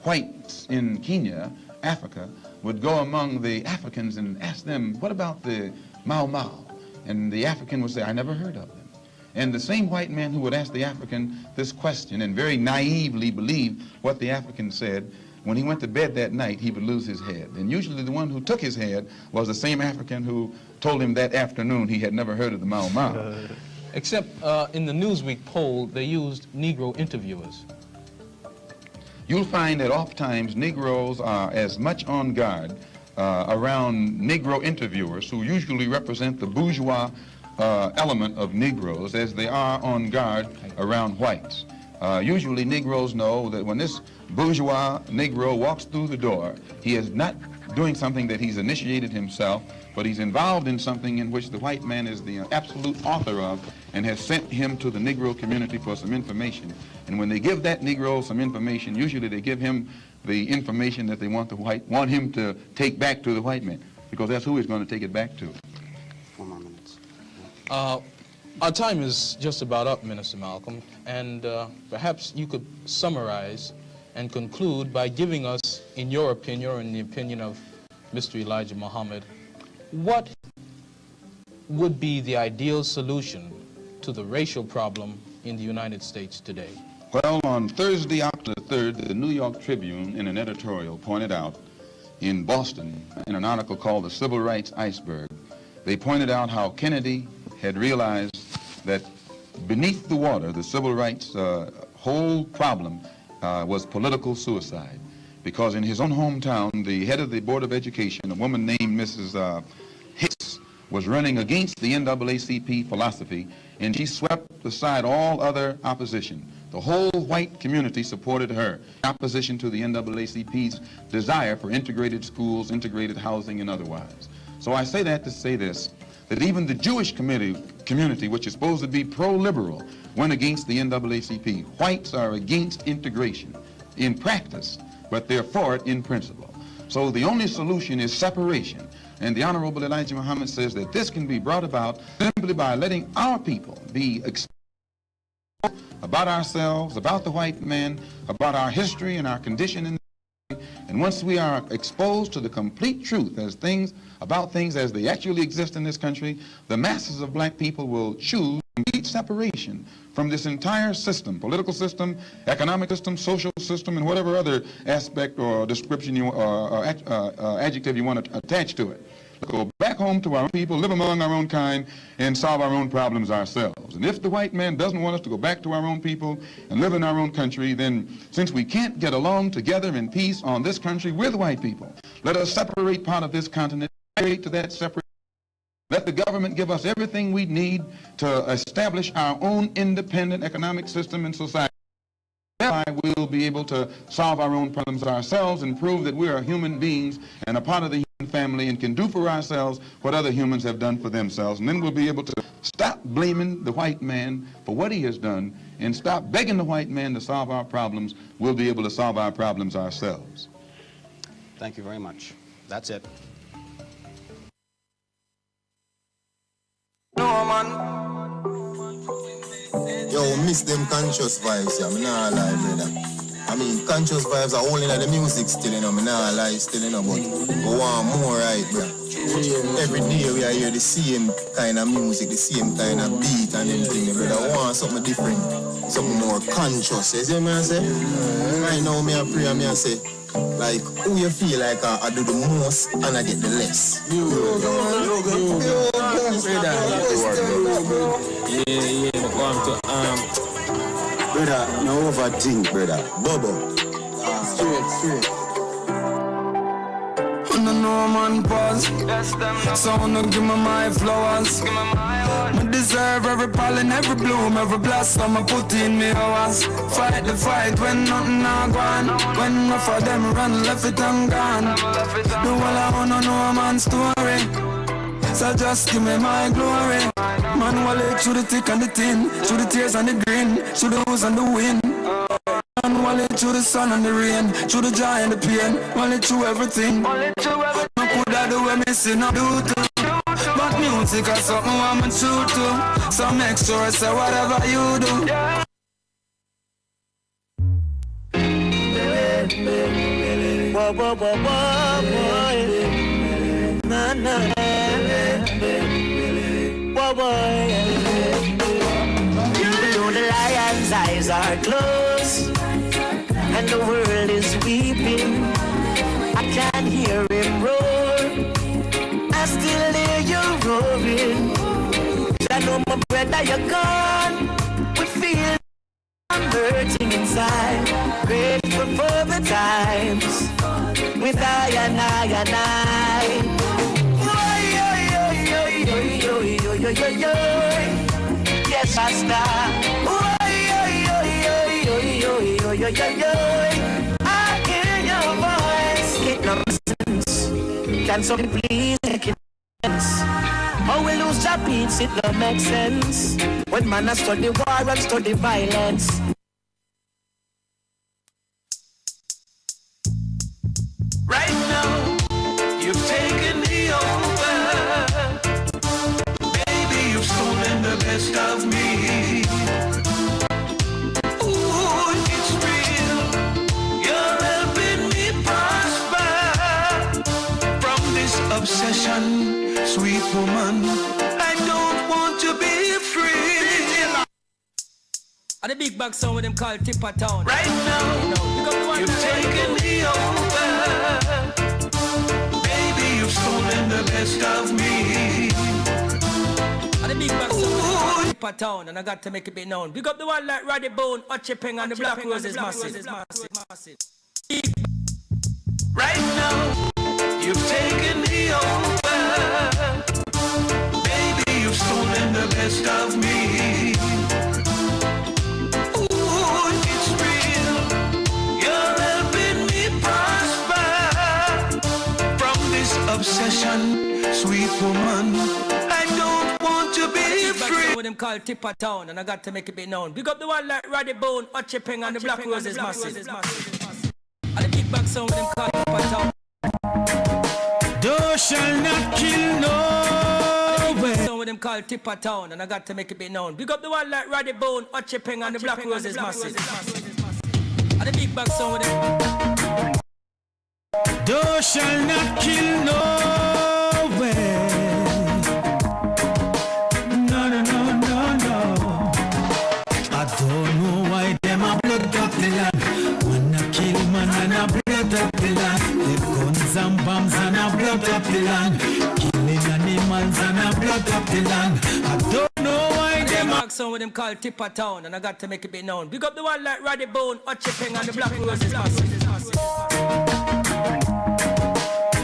whites in Kenya, Africa, would go among the Africans and ask them, what about the Mau Mau? And the African would say, I never heard of them. And the same white man who would ask the African this question and very naively believe what the African said, when he went to bed that night, he would lose his head. And usually the one who took his head was the same African who told him that afternoon he had never heard of the Mau Mau. Except in the Newsweek poll, they used Negro interviewers. You'll find that oftentimes Negroes are as much on guard around Negro interviewers, who usually represent the bourgeois element of Negroes, as they are on guard around whites. Usually Negroes know that when this bourgeois Negro walks through the door, he is not doing something that he's initiated himself, but he's involved in something in which the white man is the absolute author of and has sent him to the Negro community for some information. And when they give that Negro some information, usually they give him the information that they want him to take back to the white man, because that's who he's going to take it back to. 4 more minutes. Our time is just about up, Minister Malcolm, and perhaps you could summarize and conclude by giving us, in your opinion or in the opinion of Mr. Elijah Muhammad, what would be the ideal solution to the racial problem in the United States today? Well, on Thursday, October 3rd, the New York Tribune, in an editorial, pointed out in Boston, in an article called The Civil Rights Iceberg, they pointed out how Kennedy had realized that beneath the water, the civil rights whole problem was political suicide. Because in his own hometown, the head of the Board of Education, a woman named Mrs. Hicks, was running against the NAACP philosophy, and she swept aside all other opposition. The whole white community supported her, in opposition to the NAACP's desire for integrated schools, integrated housing, and otherwise. So I say that to say this, that even the Jewish community, which is supposed to be pro-liberal, went against the NAACP. Whites are against integration in practice, but they're for it in principle. So the only solution is separation. And the Honorable Elijah Muhammad says that this can be brought about simply by letting our people be exposed about ourselves, about the white man, about our history and our condition in And once we are exposed to the complete truth about things as they actually exist in this country, the masses of black people will choose complete separation from this entire system, political system, economic system, social system, and whatever other aspect or description or adjective you want to attach to it. Go back home to our own people, live among our own kind, and solve our own problems ourselves. And if the white man doesn't want us to go back to our own people and live in our own country, then since we can't get along together in peace on this country with white people, let us separate part of this continent, migrate to that separate. Let the government give us everything we need to establish our own independent economic system and society. Thereby we'll be able to solve our own problems ourselves and prove that we are human beings and a part of the human family and can do for ourselves what other humans have done for themselves. And then we'll be able to stop blaming the white man for what he has done and stop begging the white man to solve our problems. We'll be able to solve our problems ourselves. Thank you very much. That's it. No, man. Yo, miss them conscious vibes, yeah, me nah lie, brother. I mean, conscious vibes are only in the music still, you know, me nah lie still, you know, but we want more, right, bro? Every day we are hear the same kind of music, the same kind of beat and everything, brother. I want something different, something more conscious, you see me I say? Right now, me I pray and me I say, like, who you feel like I do the most and I get the less? Yeah, come to brother, no overthink, brother. Bubble. Straight. No man pause. So no give me my flowers. I deserve every pollen, every bloom, every blossom I put in me hours. Fight the fight when nothing not gone. When enough of them run left it and gone. The whole I wanna know a man's story. So just give me my glory. Man wallet through the thick and the thin, through the tears and the grin, through the ooze and the wind. Man wallet through the sun and the rain, through the joy and the pain, wallet through everything. No could I do what me see no do to. But music is something I'm true to. So make sure I say whatever you do. Though the lion's eyes are closed and the world is weeping, I can hear him roar. I still hear you roaring. I know my brother, you're gone. We feel I'm hurting inside. Grateful for the times with I and I. Yes, I stop. I hear your voice. It no sense. Can somebody please make it sense? How we lose our peace, it don't make sense. When man has study war and study violence. Right now, you've taken me over. Baby, you've stolen the best of me. Ooh, it's real. You're helping me prosper from this obsession, sweet woman. I don't want to be free. And the big bag song with them called Tipper Town. Right now, you've taken me over. Baby, you've stolen the best of me. And the big bag song with them called Tipper Town. And I got to make it be known. Big up the one like Roddy Bone, Ochipeng, and the Black Roses massive. Right now, you've taken me over. Baby, you've stolen the best of me. Ooh, it's real. You're helping me prosper from this obsession, sweet woman. I don't want to be free. With them called Tipper Town. And I got to make it be known. Big up the one like Roddy Bone, Ochipeng, and the Black Roses massive. And the big bag song with them called Tipper Town. Thou shall not kill no way. Song with them called Tipper Town, and I got to make it be known. Big up the one like Roddy Bone, Ochipeng, and the Black Roses massive. And the big bag song with them. Thou shall not kill no way. No, no, no, no, no. I don't know why them a blood up the land. Wanna kill man and a blood up the land. The guns and bombs and a blood up the land. Killing animals and a blood up the land. I don't know why them a song with them called Tipper Town, and I got to make it be known. Big up the one like Roddy Bone, Ochipping, and the Black Roses massive.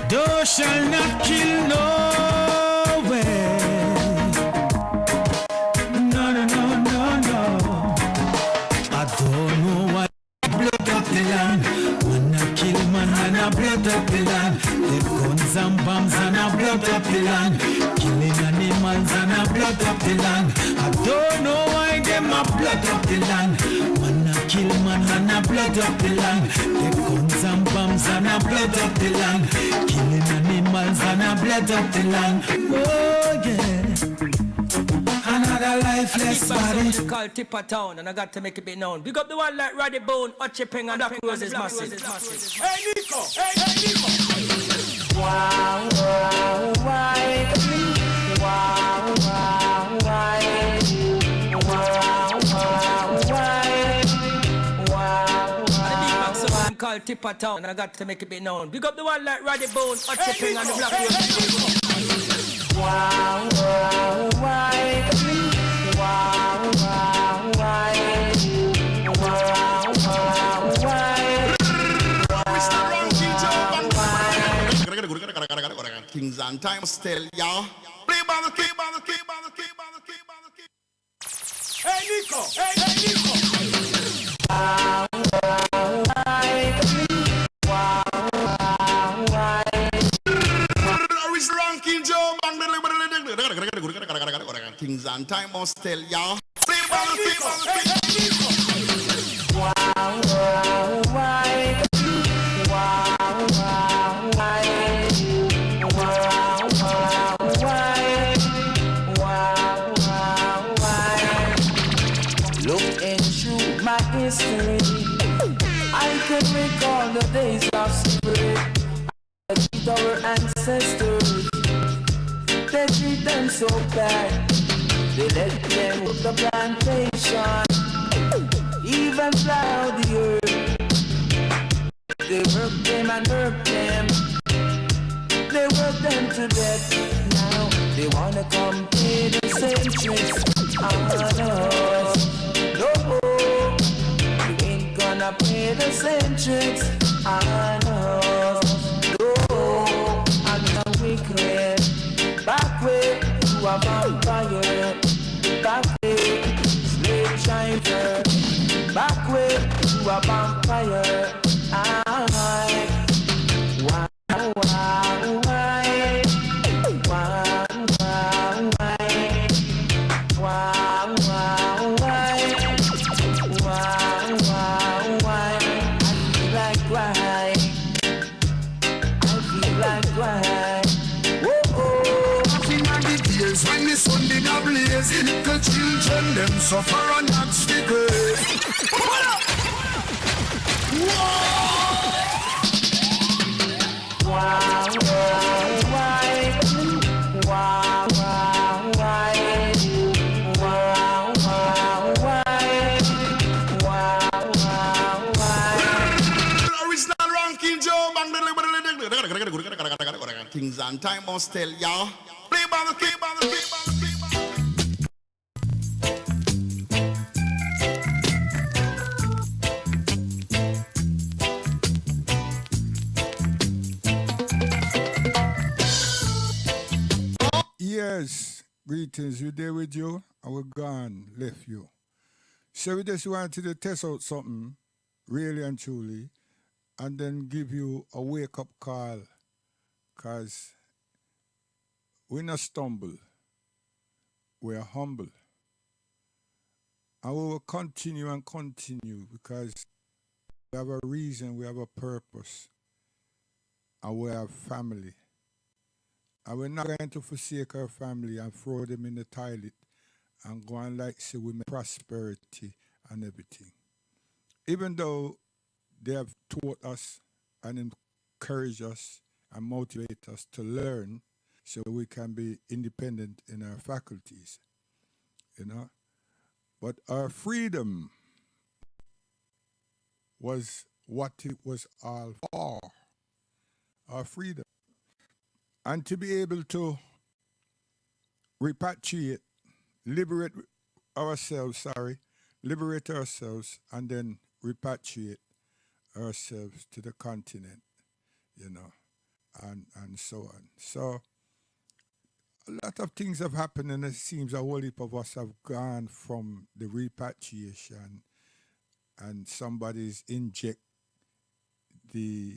Thou shall not kill no way. No, no, no, no, no. I don't know why blood up the land. Wanna kill man and a blood up the land. The guns and bombs and a blood up the land. Killing animals and a blood up the land. I don't know why them a blood up the land. Wanna kill man and a blood up the land. The guns and bombs and a blood up the land. Killing animals and a blood up the land. Oh yeah. Another lifeless body. Big called Tipper Town, and I got to make it be known. Big up the one like Roddy Bone, Ochipping, and Black Roses massive. Hey Nico, hey Nico. Wow, wow, why? Wow, wow, why? Wow, wow, why? Wow, wow, why? Called Tipper Town, and I got to make it be known. Big up the one like Roddy Bone, Ochipping, and the Black Roses. wow, wow, why? Wow, wow, why? Wow, wow, why? Kings and time still, y'all. Play by the key, by the key, by the key, by the key, by the key. Hey Nico, hey Nico. Wow, wow, why? Wow, wow, why? Rich ranking Joe, Kings and time still, y'all. Play by the key, by the key. Wow, wow, why? Wow, wow, why? Looking through my history, I can recall the days of slavery. I treat our ancestors, they treat them so bad. They let them with the plantation, even plow the earth. They work them and work them. They work them to death. Now they wanna come pay the same tricks on us. No, you ain't gonna pay the same tricks on us. No, I'm not wicked. Back way to a vampire. Back way, slave driver. Back way to a vampire. Wow, wow, why? Wow, wow, why? Wow, wow, why? Wow, wow, why? I feel like why? I feel like why? Whoa, in the days when the sun did a blaze, little children them suffer and not the grave. wow, wow, why? Wow, wow, why? Wow, wow, why? Wow, wow, why? Original ranking Joe, Kings and time still, y'all. Play by the key, by the key, by the key, by the key. Yes, greetings, we there with you, and we're gone, left you. So we just wanted to test out something, really and truly, and then give you a wake-up call, because we not stumble, we're humble. And we will continue and continue, because we have a reason, we have a purpose, and we have family. And we're not going to forsake our family and throw them in the toilet and go on like say we make prosperity and everything. Even though they have taught us and encourage us and motivate us to learn so we can be independent in our faculties, you know. But our freedom was what it was all for, our freedom. And to be able to repatriate, liberate ourselves, and then repatriate ourselves to the continent, you know, and so on. So a lot of things have happened, and it seems a whole heap of us have gone from the repatriation, and somebody's inject the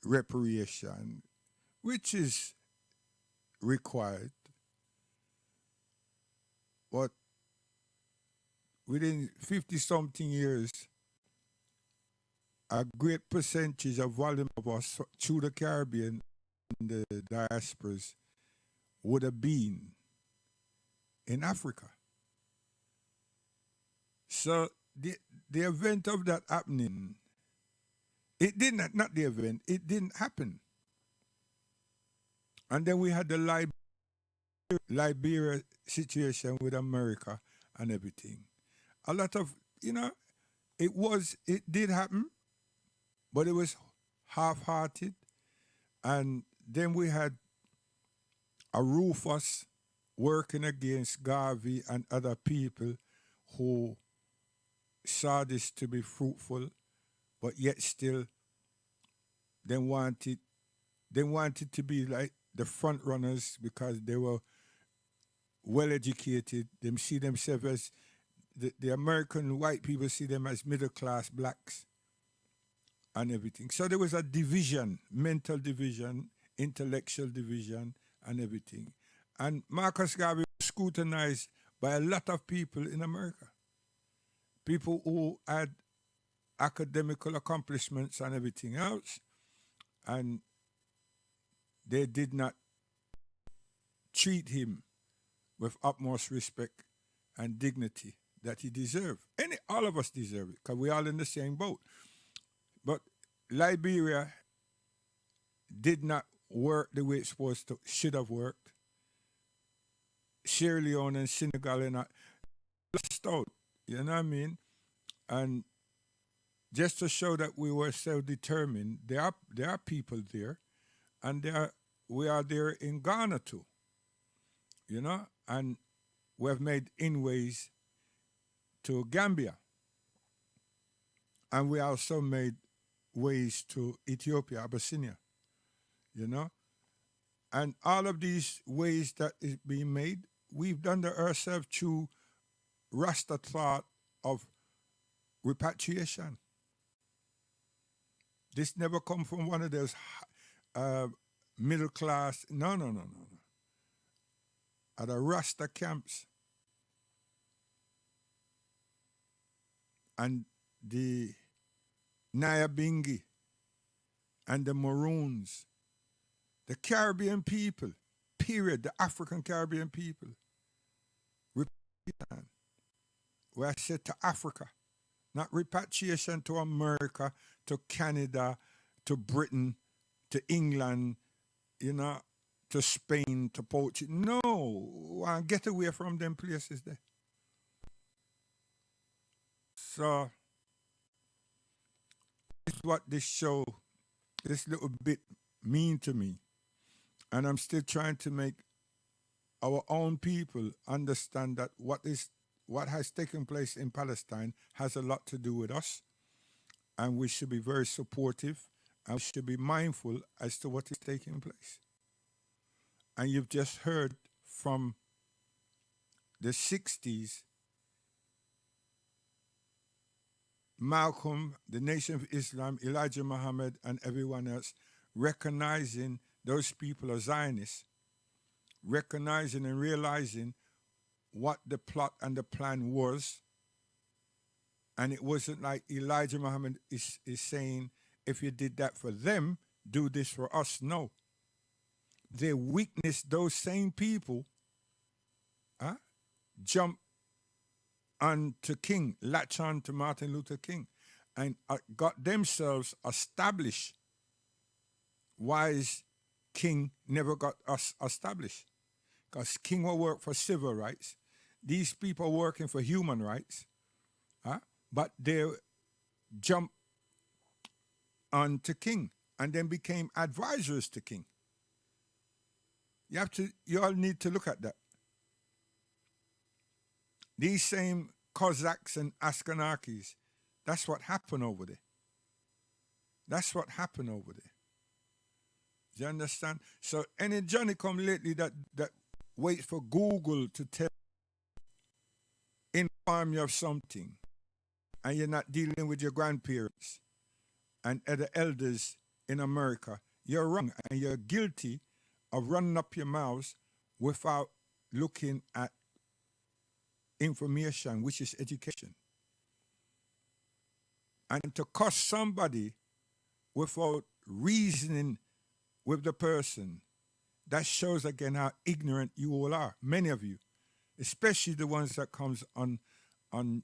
reparation, which is required. But within 50-something years, a great percentage of volume of us through the Caribbean and the diasporas would have been in Africa. So the event of that happening, it didn't, not the event, it didn't happen. And then we had the Liberia situation with America and everything. A lot of, you know, it did happen, but it was half-hearted. And then we had a Rufus working against Garvey and other people who saw this to be fruitful, but yet still they wanted to be like the front runners because they were well educated. They see themselves as the American white people see them as middle class blacks and everything. So there was a division, mental division, intellectual division, and everything. And Marcus Garvey was scrutinized by a lot of people in America. People who had academical accomplishments and everything else, and they did not treat him with utmost respect and dignity that he deserved. All of us deserve it, because we're all in the same boat. But Liberia did not work the way it's should have worked. Sierra Leone and Senegal are not lost out, you know what I mean? And just to show that we were self-determined, there are people there, and we are there in Ghana too, you know, and we have made inways to Gambia, and we also made ways to Ethiopia, Abyssinia, you know, and all of these ways that is being made, we've done that ourselves through Rasta thought of repatriation. This never come from one of those middle class, no. At the Rasta camps. And the Nyabingi and the Maroons, the Caribbean people, period, the African Caribbean people. Repatriation, where I said to Africa, not repatriation to America, to Canada, to Britain, to England, you know, to Spain, to Portugal. No, get away from them places there. So, this is what this show, this little bit mean to me. And I'm still trying to make our own people understand that what has taken place in Palestine has a lot to do with us. And we should be very supportive, and we should be mindful as to what is taking place. And you've just heard from the 60s, Malcolm, the Nation of Islam, Elijah Muhammad, and everyone else recognizing those people as Zionists, recognizing and realizing what the plot and the plan was. And it wasn't like Elijah Muhammad is saying, if you did that for them, do this for us. No. They witnessed those same people jump on to King, latch on to Martin Luther King, and got themselves established why is King never got us established? Because King will work for civil rights. These people are working for human rights. But they jump on to King and then became advisors to King. You all need to look at that. These same Cossacks and Ashkenazis, that's what happened over there. That's what happened over there. Do you understand? So any Johnny come lately that waits for Google to inform you of something, and you're not dealing with your grandparents and other elders in America, you're wrong, and you're guilty of running up your mouths without looking at information, which is education. And to cuss somebody without reasoning with the person, that shows again how ignorant you all are, many of you, especially the ones that comes on the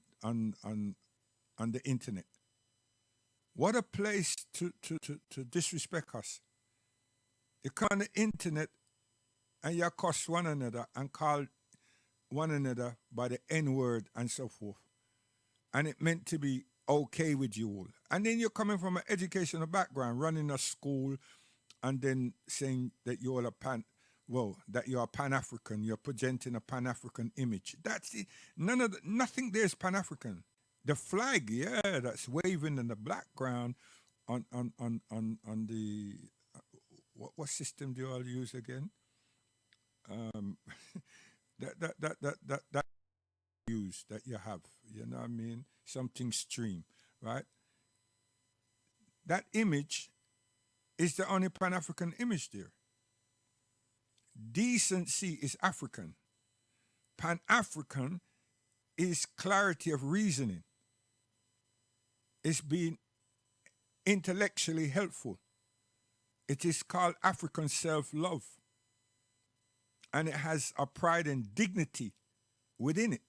internet. What a place to disrespect us. You come on the internet and you cuss one another and call one another by the N-word and so forth. And it meant to be okay with you all. And then you're coming from an educational background, running a school, and then saying that you're that you're Pan-African, you're presenting a Pan-African image. That's it. Nothing there is Pan-African. The flag, yeah, that's waving in the background on the what system do you all use again? that use that you have, you know what I mean? Something stream, right? That image is the only Pan-African image there. Decency is African. Pan-African is clarity of reasoning. It's being intellectually helpful. It is called African self-love. And it has a pride and dignity within it.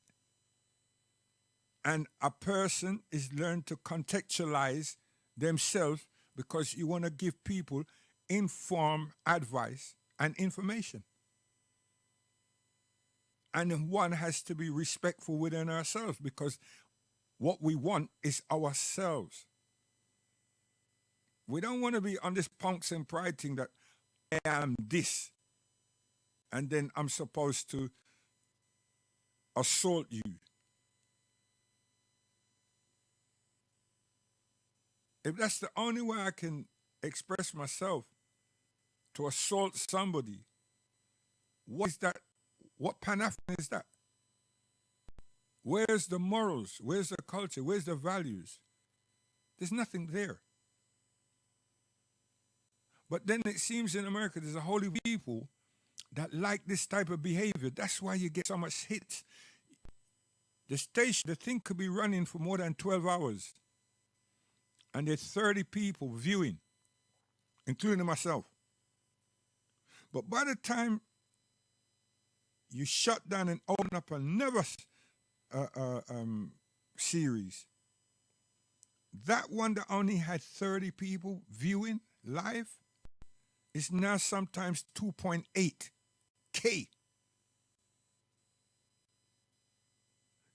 And a person is learned to contextualize themselves because you want to give people informed advice and information. And one has to be respectful within ourselves because what we want is ourselves. We don't want to be on this punks and pride thing that I am this, and then I'm supposed to assault you. If that's the only way I can express myself, to assault somebody, what is that? What Pan-African is that? Where's the morals? Where's the culture? Where's the values? There's nothing there. But then it seems in America there's a whole heap of people that like this type of behavior. That's why you get so much hits. The thing could be running for more than 12 hours. And there's 30 people viewing, including myself. But by the time you shut down and open up another series, that one that only had 30 people viewing live is now sometimes 2.8K.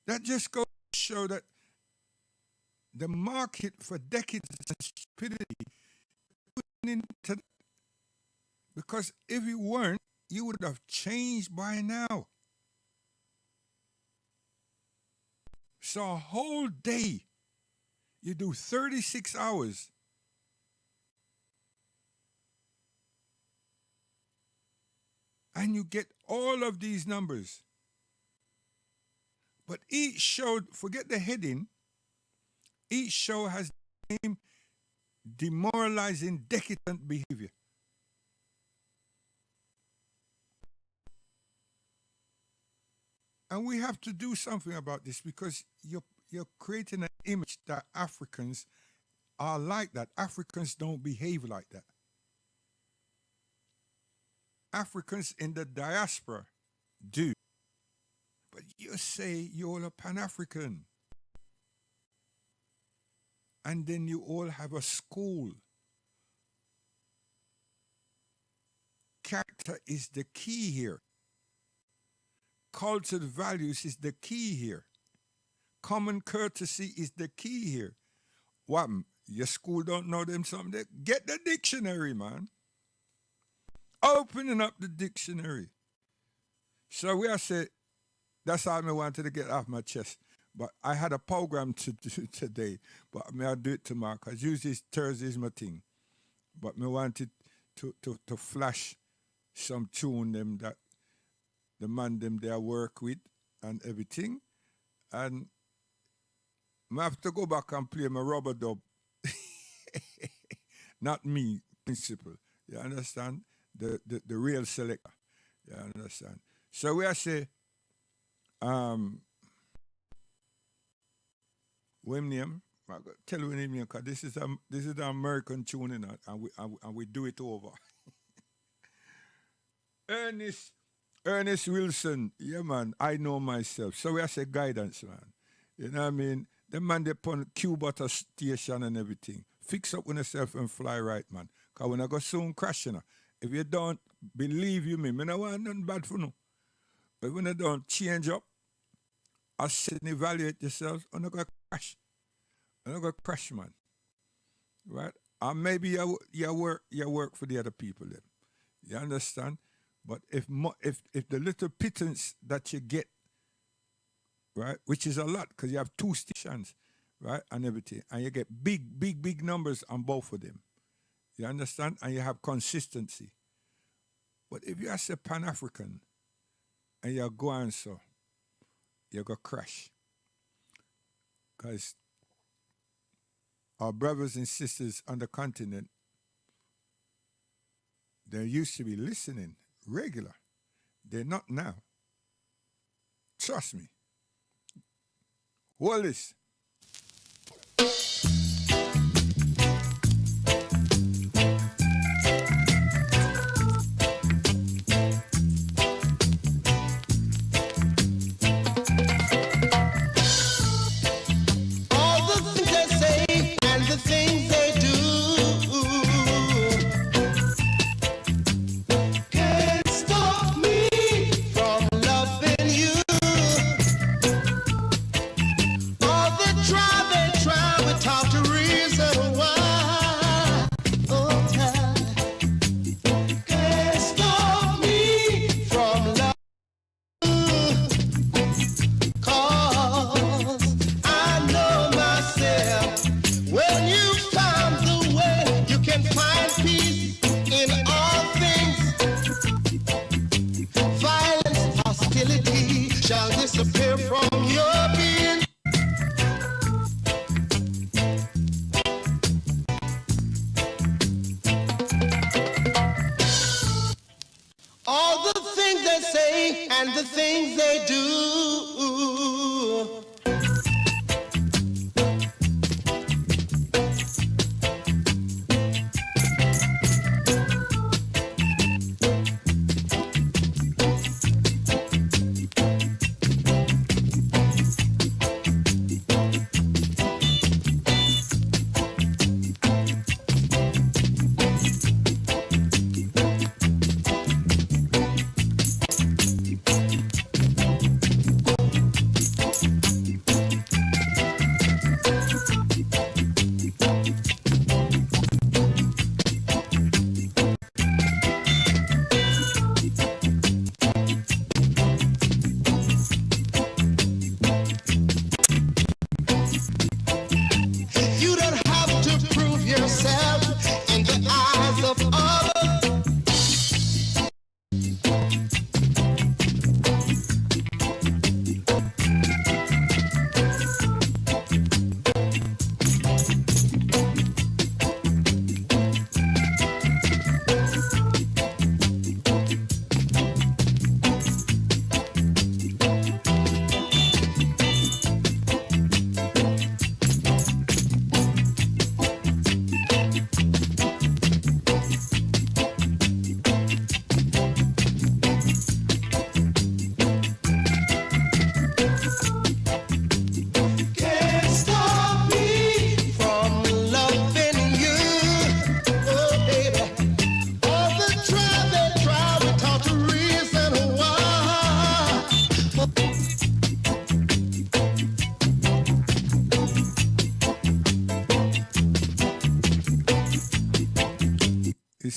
That just goes to show that the market for decades of stupidity into that. Because if you weren't, you would have changed by now. So a whole day, you do 36 hours. And you get all of these numbers. But each show, forget the heading, each show has the same demoralizing, decadent behavior. And we have to do something about this because you're creating an image that Africans are like that. Africans don't behave like that. Africans in the diaspora do. But you say you're a Pan-African. And then you all have a school character is the key here. Cultural values is the key here. Common courtesy is the key here. What? Your school don't know them something? Get the dictionary, man. Opening up the dictionary. So we are say, that's all I wanted to get off my chest. But I had a program to do today, but I'll do it tomorrow, because usually Thursday is my thing. But I wanted to flash some tune them that the man them they work with and everything. And I have to go back and play my rubber dub. Not me, principal. You understand? The real selector. You understand? So we are say, when name, I tell you name because this is the American tune, you know, and we do it over. Ernest Wilson, yeah man, I know myself. So we are say guidance, man. You know what I mean? The man they put Q butter station and everything. Fix up with yourself and fly right, man. Because when I go soon crash, you know. If you don't believe you me, I don't want nothing bad for no. But when you don't change up, I sit and evaluate yourself, I'm not going to crash. I'm not going to crash, man. Right? And maybe you work for the other people then. You understand? But if the little pittance that you get, right, which is a lot, because you have 2 stations, right, and everything, and you get big numbers on both of them. You understand? And you have consistency. But if you are a Pan-African and you're going so, you're going to crash. Because our brothers and sisters on the continent, they used to be listening regular. They're not now. Trust me. Wallace.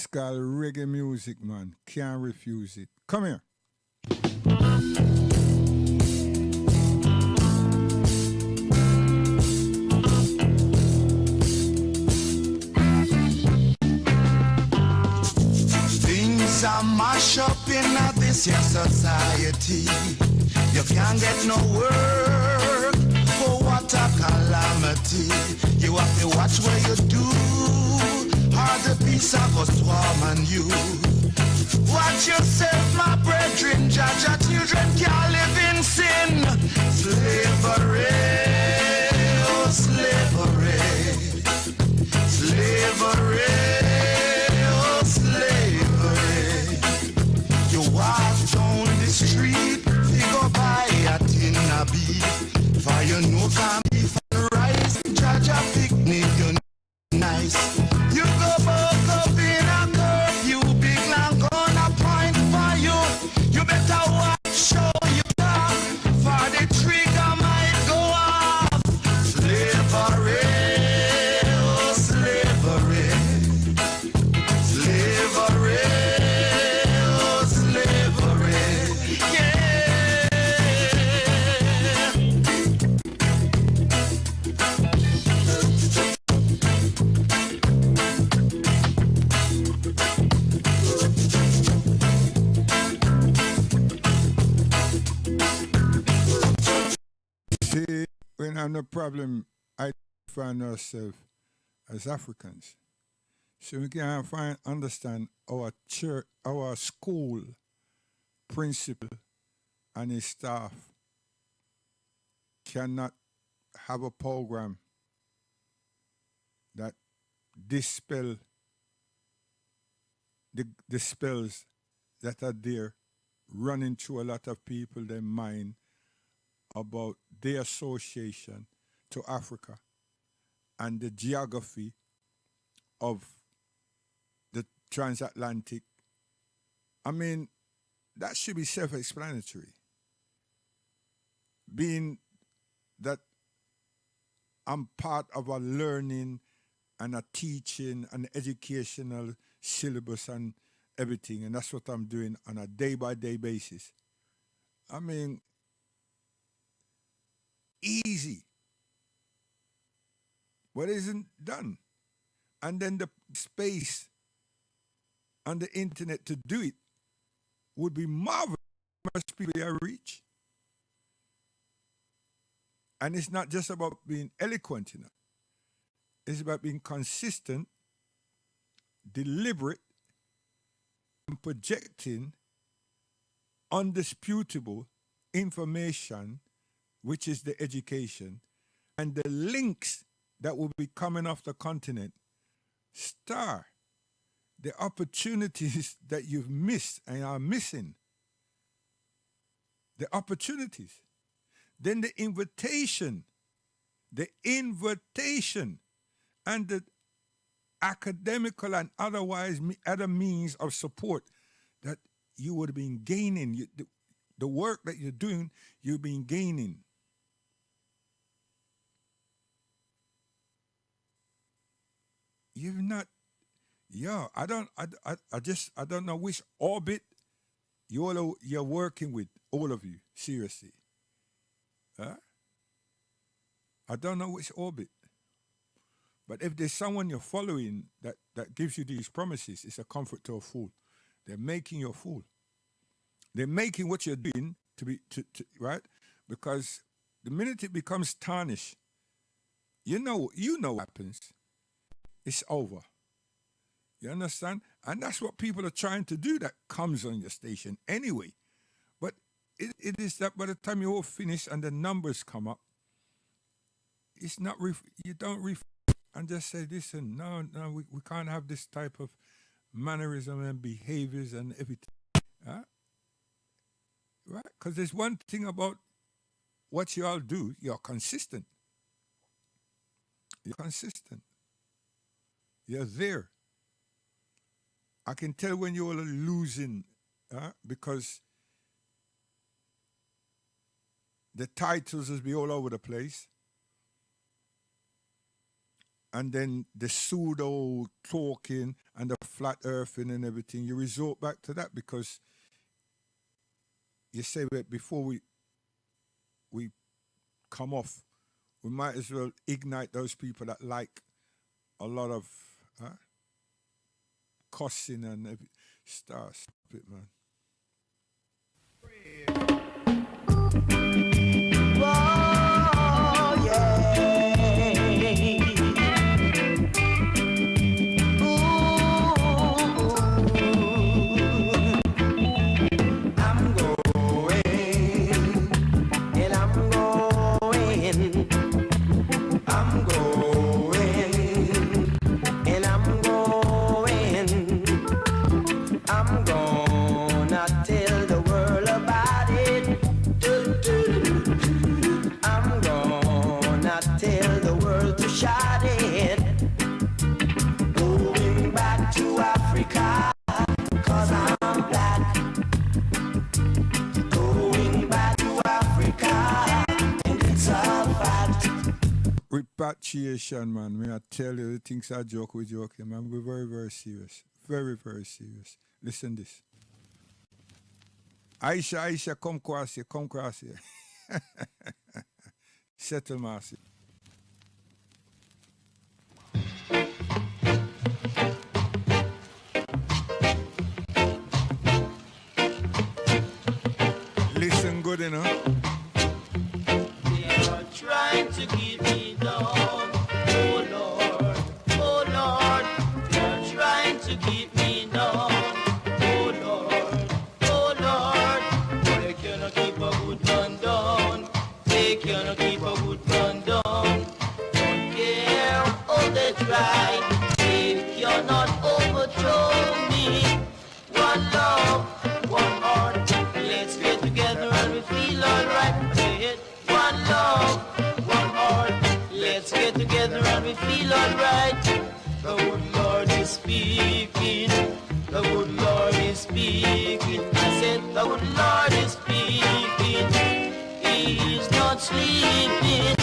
This called reggae music, man. Can't refuse it. Come here. Things are mash up in this here society. You can't get no work. Oh, what a calamity. You have to watch where you do. Or the peace of go swarm on you. Watch yourself, my brethren. Judge your children can't live in sin. Slavery, oh slavery. Slavery, oh slavery. You walk down the street, you go buy a tin of beef. For you know can beef and rice. Judge a picnic, you know nice. You go buck up in a curfew, big long gonna point for you. You better watch how you talk, for the trigger might go off. Slavery, oh slavery. Slavery, oh slavery. Yeah. See, when I'm the problem, I find ourselves as Africans. So we can understand our church, our school principal and his staff cannot have a program that dispel the spells that are there running through a lot of people their mind about their association to Africa and the geography of the transatlantic. I mean, that should be self-explanatory. Being that I'm part of a learning and a teaching and educational syllabus and everything, and that's what I'm doing on a day-by-day basis. I mean, easy. What isn't done? And then the space on the internet to do it would be marvelous. People I reach. And it's not just about being eloquent, you know. It's about being consistent, deliberate, and projecting undisputable information, which is the education, and the links that will be coming off the continent. Star, the opportunities that you've missed and are missing. The opportunities. Then the invitation, and the academical and otherwise other means of support that you would have been gaining. The work that you're doing, you've been gaining. You've not, I don't know which orbit you're working with, all of you, seriously. Huh? I don't know which orbit. But if there's someone you're following that gives you these promises, it's a comfort to a fool. They're making you a fool. They're making what you're doing to right? Because the minute it becomes tarnished, you know what happens. It's over. You understand? And that's what people are trying to do that comes on your station anyway. But it is that by the time you all finish and the numbers come up, it's not, you don't and just say, listen, no, we can't have this type of mannerism and behaviors and everything. Huh? Right? Because there's one thing about what you all do, you're consistent. You're consistent. You're there. I can tell when you're losing, because the titles will be all over the place. and then the pseudo talking and the flat earthing and everything, you resort back to that because you say that before we come off, we might as well ignite those people that like a lot of cussing and everything. Stop it, man. Oh, yeah. I'm going, and I'm going. I'm going, and I'm going. I'm gonna tell the world about it. I'm gonna tell the world to shout it. Going back to Africa, 'cause I'm black. Going back to Africa, and it's a fact. Repatriation, man. May I tell you, the things I joke, we joke, man. We're very, very serious. Very, very serious. Listen this. Aisha, come cross here, come cross here. Settle, Marcy. Listen good, you know. They are trying to keep me down. Oh Lord, oh Lord. They are trying to keep me down. Oh Lord, oh Lord. They cannot keep a good man down. They cannot keep a good man down. Don't care how they try. They cannot overthrow me. One love, one heart. Let's get together and we feel alright. Say it. One love, one heart. Let's get together and we feel alright. The good Lord is speaking. The good Lord is speaking. I said the good Lord is speaking. He's not sleeping.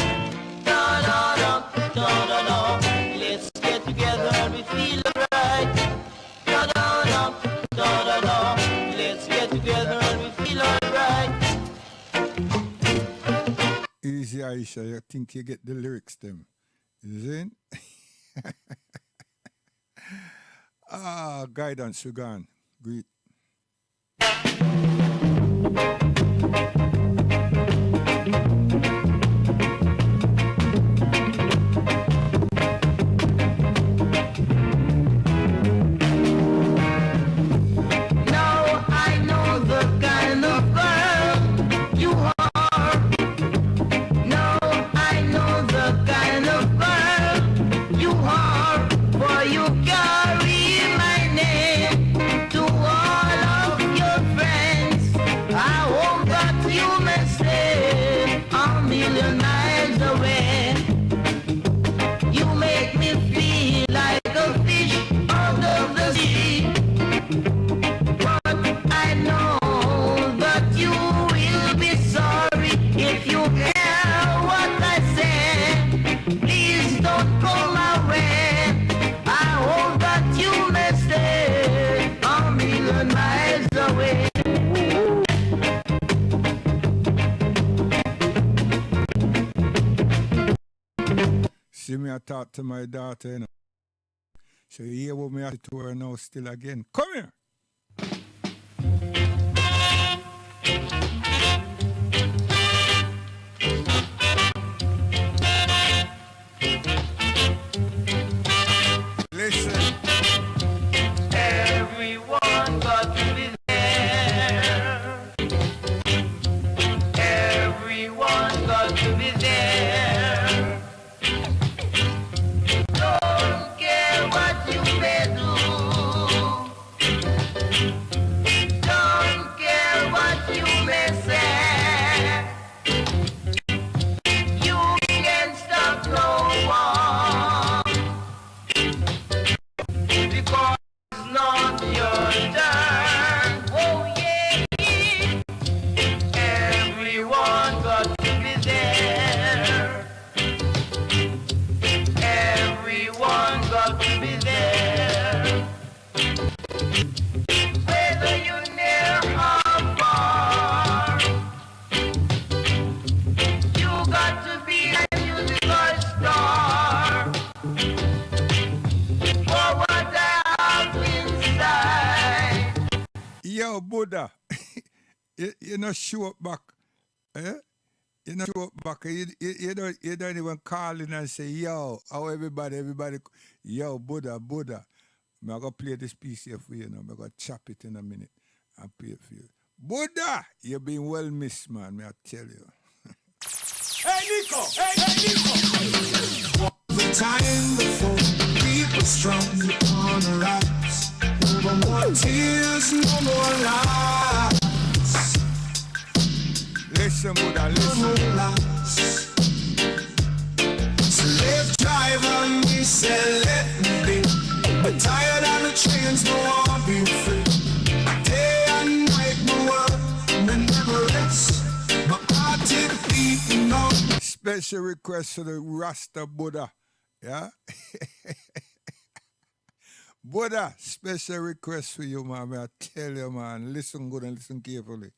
No, no, no, no, no, no. Let's get together and we feel alright. No, no, no, no, no, no. Let's get together and we feel alright. Easy, Aisha. You think you get the lyrics, them. Is it? Guidance, you gone. Great. Now I know the kind of girl you are. Now I know the kind of girl you are. For you carry my name to all of your friends. I hope that you may stay a million miles away. You make me feel like a fish out of the sea. But I know that you will be sorry if you hear what I say. Please don't come away. I hope that you may stay a million miles away. See me, I talk to my daughter, you know. So you hear what me I to her now still again. Come here. Listen. Everyone got to be there. Everyone got to be there. Don't care what you may do. Don't Buddha, you not show up back. Eh? You not show up back. You don't even call in and say, yo, how everybody, yo, Buddha. I'm going to play this piece here for you now. I'm going to chop it in a minute and play it for you. Buddha, you've been well missed, man, may I tell you. Hey, Nico! The time before people strong on the rise. No more tears, no more lies. Listen, Buddha, listen. No more lies. Slave driver, me say let me be. But tired of the chains, no one be free. Day and night, no one, me never rest. My heart is beating on. Special request to the Rasta Buddha. Yeah? Buddha, special request for you, man. I tell you, man. Listen good and listen carefully.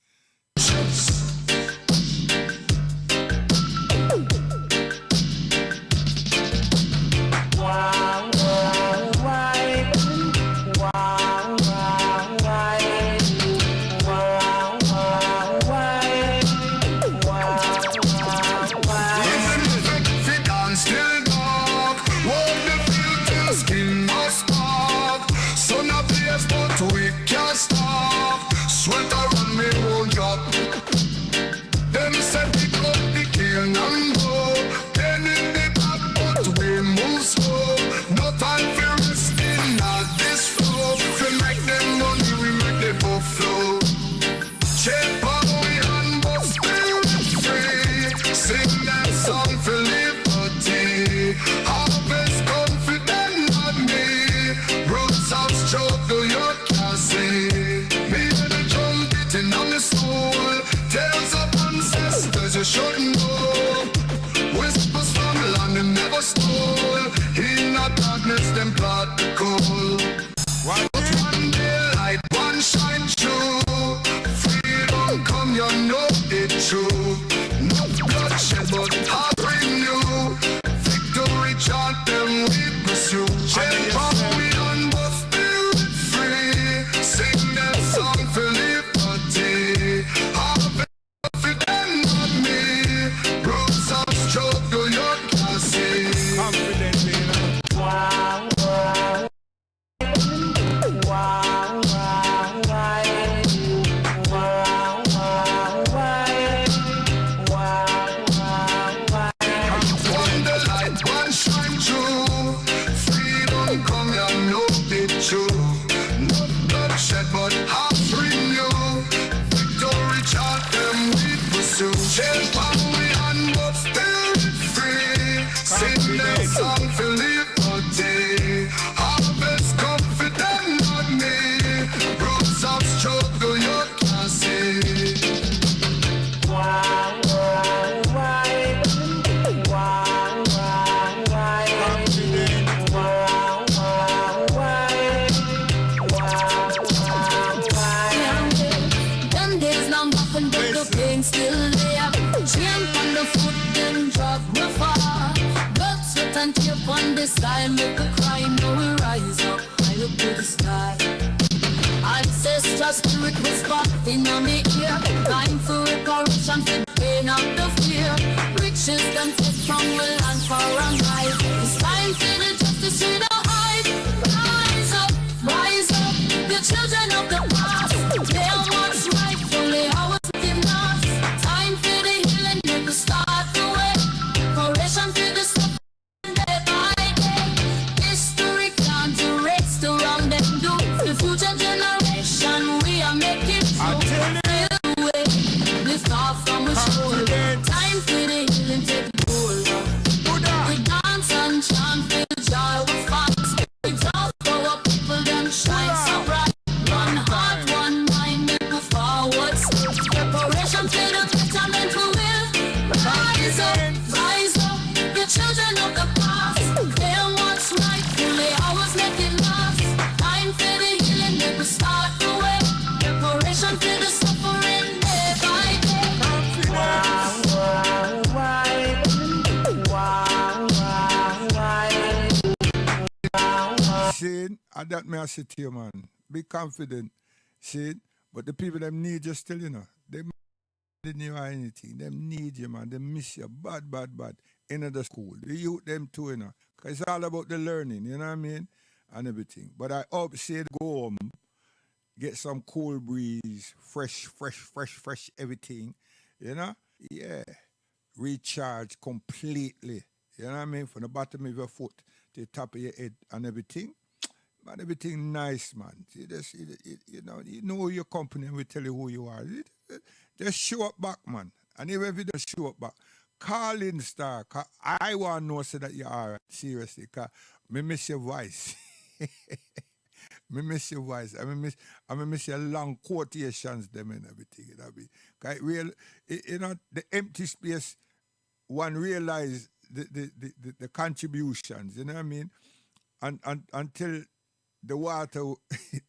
Wow, we can't stop. Sweater on me won't drop. Them said we got the king and go. Then in the back, but we move slow. No time for resting at this flow. We make them money, we make the both flow. Check on we and but still free. Sing that song for liberty. Harvest confident on me. Roots of struggle, you can't see. Me and the drum beating on the soul. Tales of ancestors you shouldn't know. Whispers from land they never stole. In the darkness them plot the coal. But one day light, one shine through. Freedom come, you know it true. No bloodshed but heart renew. Victory chant them we pursue. Change from we on but spirit free. Sing that song for liberty. Harvest confident on me. Roots of struggle you can see. Confidently, you know. wow, wow, wow, wow, One the light, one shine through. Freedom come, you know it true. No bloodshed, but heart renew. Victory chant them we pursue. Change how we and but still free. Sing that song for liberty. Harvest confident on me. Roots of struggle you can see. Them days long back when the pain still there. Chain on the foot, then drop me far. Blood, sweat and tear on the sky, make a cry, now we rise up, high up to the sky. Ancestral spirit whisper in on the ear. Time for reparation, for the pain of the fear. Riches them take from the land for a ride. It's time for the justice we don't hide. Rise up, the children of the past. They are what's rightfully ours within us. Time for the healing, make us start the way. Reparation for the suffering day by day. History can't erase the wrong them do. The future generation we are making true. Feel the way, lift off from a shoulder. Time for the healing, take hold. We dance and chant for the joy we find. We talk for our people, them shine so bright. One heart, one mind, make a forward step. Preparation for the betterment we will. Rise up, the children of the past. They are what's rightfully ours, make it last. Time for the healing, make we start the way. Preparation for the suffering day by day. See, and that may I say to you, man. Be confident. See, But the people them need you still, you know. They didn't know anything. Them need you, man. They miss you bad, bad, bad. In the school. The youth them too, you know. Because it's all about the learning, you know what I mean? And everything. But I hope say go home, get some cool breeze, fresh everything, you know? Yeah. Recharge completely. You know what I mean? From the bottom of your foot to the top of your head and everything. Man, everything nice, man. You know your company and we tell you who you are. Just show up back, man. And even if you don't show up back, call in star. Cause I want to know so that you are seriously. Because I miss your voice. I miss your voice. I miss your long quotations them and everything. You know what I mean? Cause you know, the empty space, one realize the contributions, you know what I mean? And until the water,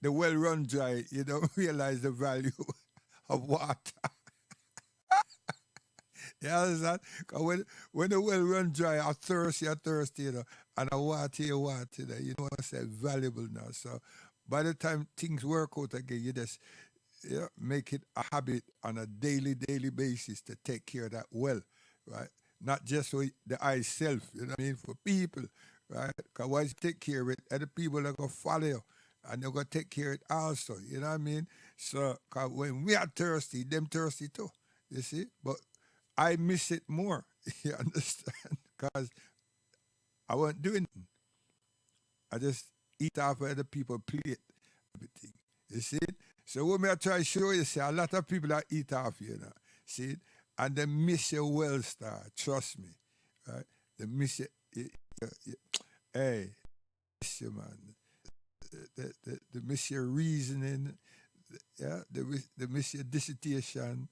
the well run dry, you don't realize the value of water. You understand? Because when the well run dry, you're thirsty, you know, and the water, you know, you know what I say, valuable now. So by the time things work out again, you just make it a habit on a daily basis to take care of that well, right? Not just for the I self, you know what I mean, for people, right? Because once you take care of it, other people are going to follow you, and they're going to take care of it also, you know what I mean? So, cause when we are thirsty, them thirsty too, you see? But I miss it more, you understand? Because I wasn't doing it. I just eat off other people's plate, everything, you see? So what me I try to show you, see, a lot of people that eat off, you know, see? And they miss your well star, trust me, right? They miss you, hey, miss you, man. They miss your reasoning, yeah? They miss your dissertation.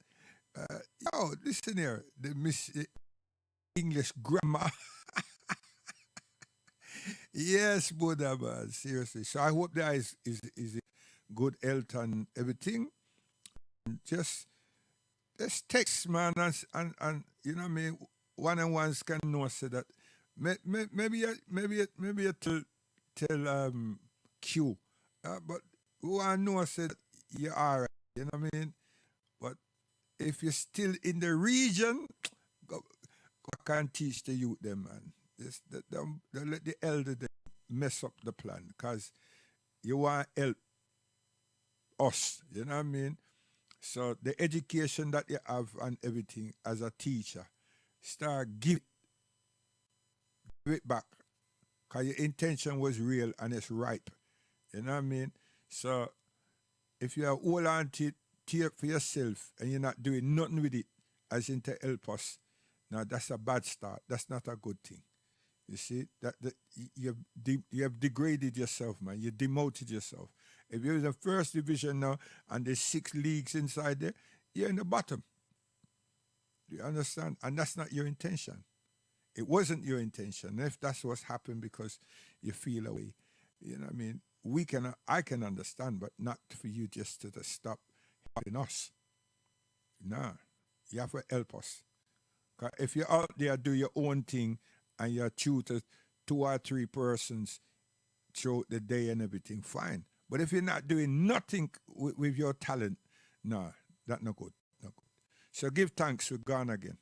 Yo, listen here, they miss English grammar. Yes, Buddha, man, seriously. So I hope that is good health and everything. Just text, man, and you know what I mean. One-on-ones can know so that maybe you tell Q, but we want to know so that you are, you know what I mean. But if you're still in the region, go can teach the youth them, man. Don't let the elder mess up the plan, because you want to help us, you know what I mean. So the education that you have and everything as a teacher, start give it back. Because your intention was real and it's ripe. You know what I mean? So if you hold on to it for yourself and you're not doing nothing with it as in to help us, now that's a bad start. That's not a good thing. You see, that you have degraded yourself, man. You demoted yourself. If you're in the first division now and there's 6 leagues inside there, you're in the bottom. Do you understand? And that's not your intention. It wasn't your intention. If that's what's happened because you feel away, you know what I mean? I can understand, but not for you just to stop helping us. No, you have to help us. 'Cause if you're out there, do your own thing, and you're tutor 2 or 3 persons throughout the day and everything, fine. But if you're not doing nothing with your talent, no, that's not good. Not good. So give thanks, we're gone again.